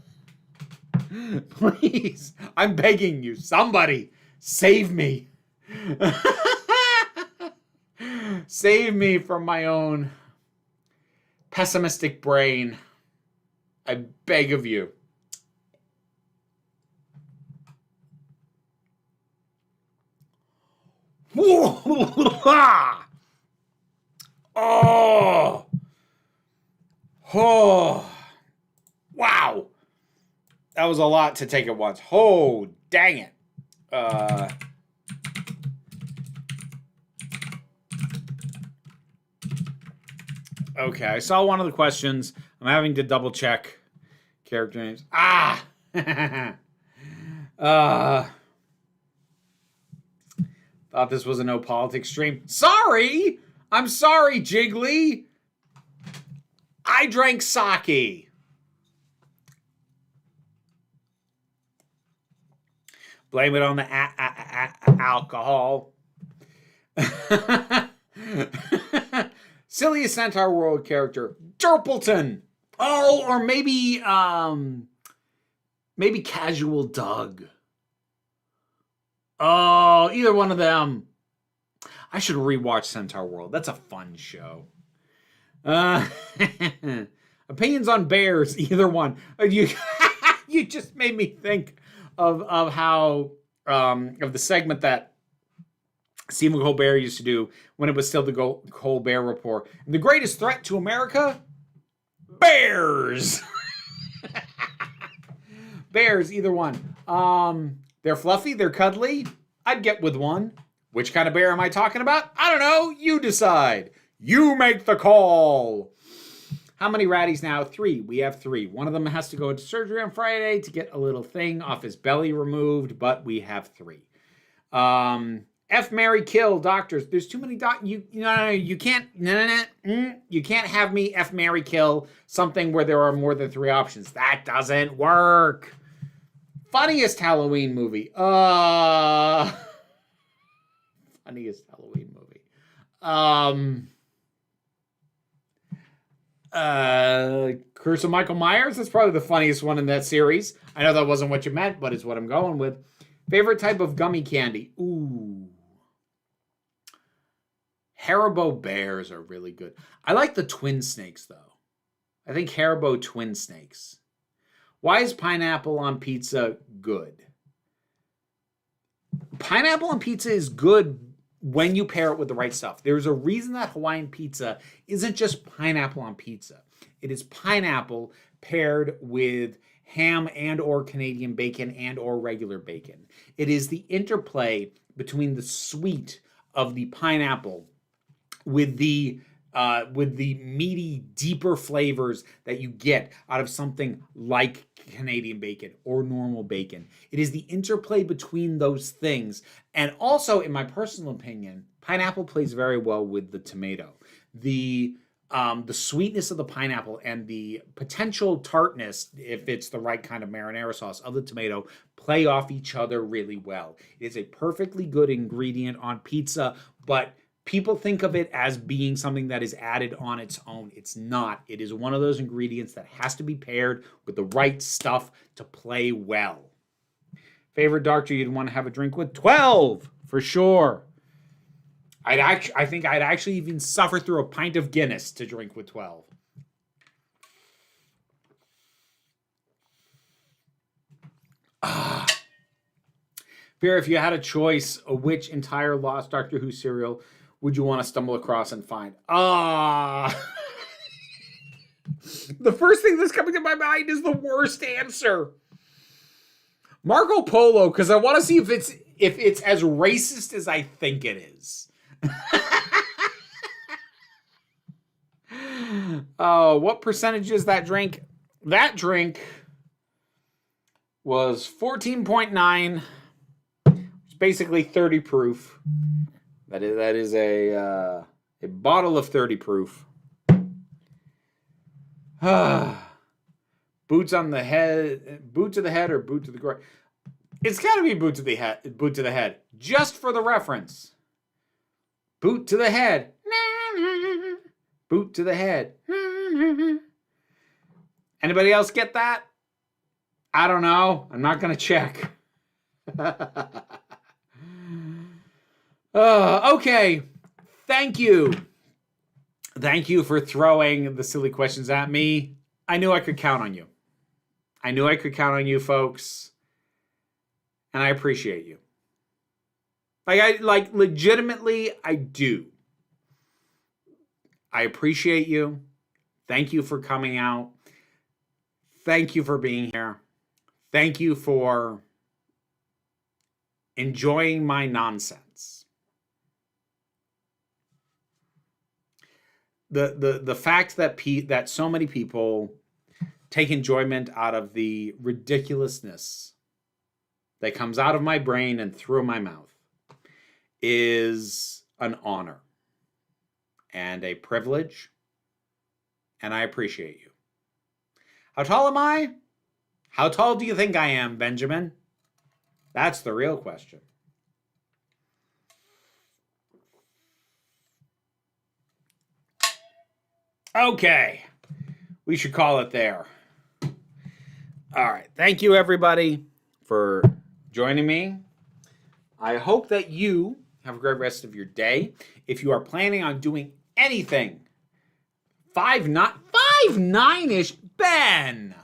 [SPEAKER 1] Please. I'm begging you. Somebody save me. Save me from my own pessimistic brain. I beg of you. Oh. Oh. Wow. That was a lot to take at once. Oh, dang it. Okay, I saw one of the questions. I'm having to double check character names. Thought this was a no politics stream. Sorry! I'm sorry, Jiggly. I drank sake. Blame it on the alcohol. Silliest Centaur World character, Derpleton. Oh, or maybe Casual Doug. Oh, either one of them. I should rewatch Centaur World. That's a fun show. Opinions on bears, either one. You just made me think of how of the segment that Stephen Colbert used to do when it was still the Colbert Report. And the greatest threat to America? Bears! Bears, either one. They're fluffy, they're cuddly. I'd get with one. Which kind of bear am I talking about? I don't know. You decide. You make the call. How many ratties now? 3. We have 3. One of them has to go into surgery on Friday to get a little thing off his belly removed, but we have 3. F, marry, kill, doctors. There's too many you can't. You can't have me F, marry, kill something where there are more than 3 options. That doesn't work. Funniest Halloween movie. Funniest Halloween movie. Curse of Michael Myers. That's probably the funniest one in that series. I know that wasn't what you meant, but it's what I'm going with. Favorite type of gummy candy. Ooh. Haribo bears are really good. I like the twin snakes, though. I think Haribo twin snakes. Why is pineapple on pizza good? Pineapple on pizza is good when you pair it with the right stuff. There's a reason that Hawaiian pizza isn't just pineapple on pizza. It is pineapple paired with ham and or Canadian bacon and or regular bacon. It is the interplay between the sweet of the pineapple with the meaty, deeper flavors that you get out of something like Canadian bacon or normal bacon. It is the interplay between those things. And also, in my personal opinion, pineapple plays very well with the tomato. The sweetness of the pineapple and the potential tartness, if it's the right kind of marinara sauce, of the tomato play off each other really well. It is a perfectly good ingredient on pizza, but people think of it as being something that is added on its own. It's not. It is one of those ingredients that has to be paired with the right stuff to play well. Favorite doctor you'd want to have a drink with? 12, for sure. I think I'd actually even suffer through a pint of Guinness to drink with 12. Vera, if you had a choice, which entire lost Doctor Who serial would you want to stumble across and find? The first thing that's coming to my mind is the worst answer. Marco Polo, because I want to see if it's as racist as I think it is. Oh, what percentage is that drink? That drink was 14.9. It's basically 30 proof. That is a bottle of 30 proof. Boots on the head, boot to the head, or boot to the groin. It's got to be boot to the head. Boot to the head, just for the reference. Boot to the head. Boot to the head. Anybody else get that? I don't know. I'm not gonna check. Okay. Thank you. Thank you for throwing the silly questions at me. I knew I could count on you. I knew I could count on you, folks. And I appreciate you. Like legitimately, I do. I appreciate you. Thank you for coming out. Thank you for being here. Thank you for enjoying my nonsense. The fact that that so many people take enjoyment out of the ridiculousness that comes out of my brain and through my mouth is an honor and a privilege, and I appreciate you. How tall am I? How tall do you think I am, Benjamin? That's the real question. Okay, we should call it there. All right, thank you everybody for joining me. I hope that you have a great rest of your day. If you are planning on doing anything 5'9"-ish, Ben.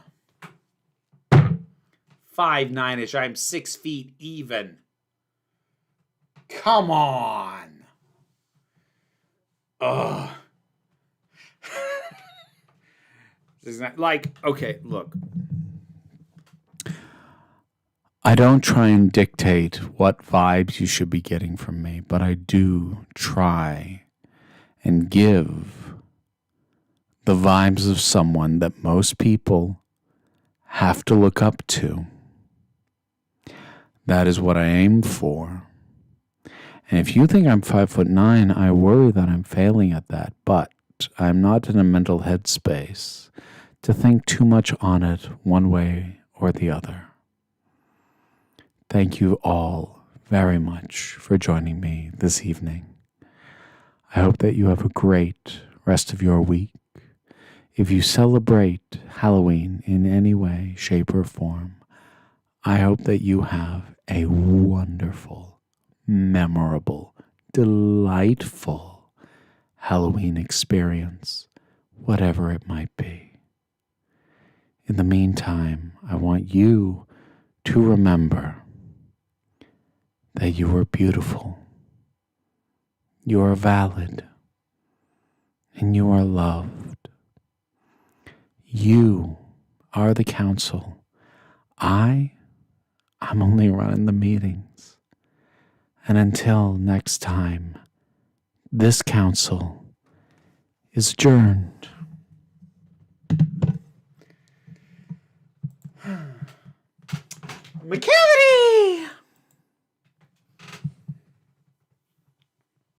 [SPEAKER 1] 5'9"-ish. I'm 6 feet even. Come on. Ugh. This is not like, okay, look.
[SPEAKER 2] I don't try and dictate what vibes you should be getting from me, but I do try and give the vibes of someone that most people have to look up to. That is what I aim for. And if you think I'm 5'9", I worry that I'm failing at that, but I'm not in a mental headspace to think too much on it one way or the other. Thank you all very much for joining me this evening. I hope that you have a great rest of your week. If you celebrate Halloween in any way, shape, or form, I hope that you have a wonderful, memorable, delightful Halloween experience, whatever it might be. In the meantime, I want you to remember that you are beautiful, you are valid, and you are loved. You are the council. I'm only running the meetings. And until next time, this council is adjourned.
[SPEAKER 1] McCavity!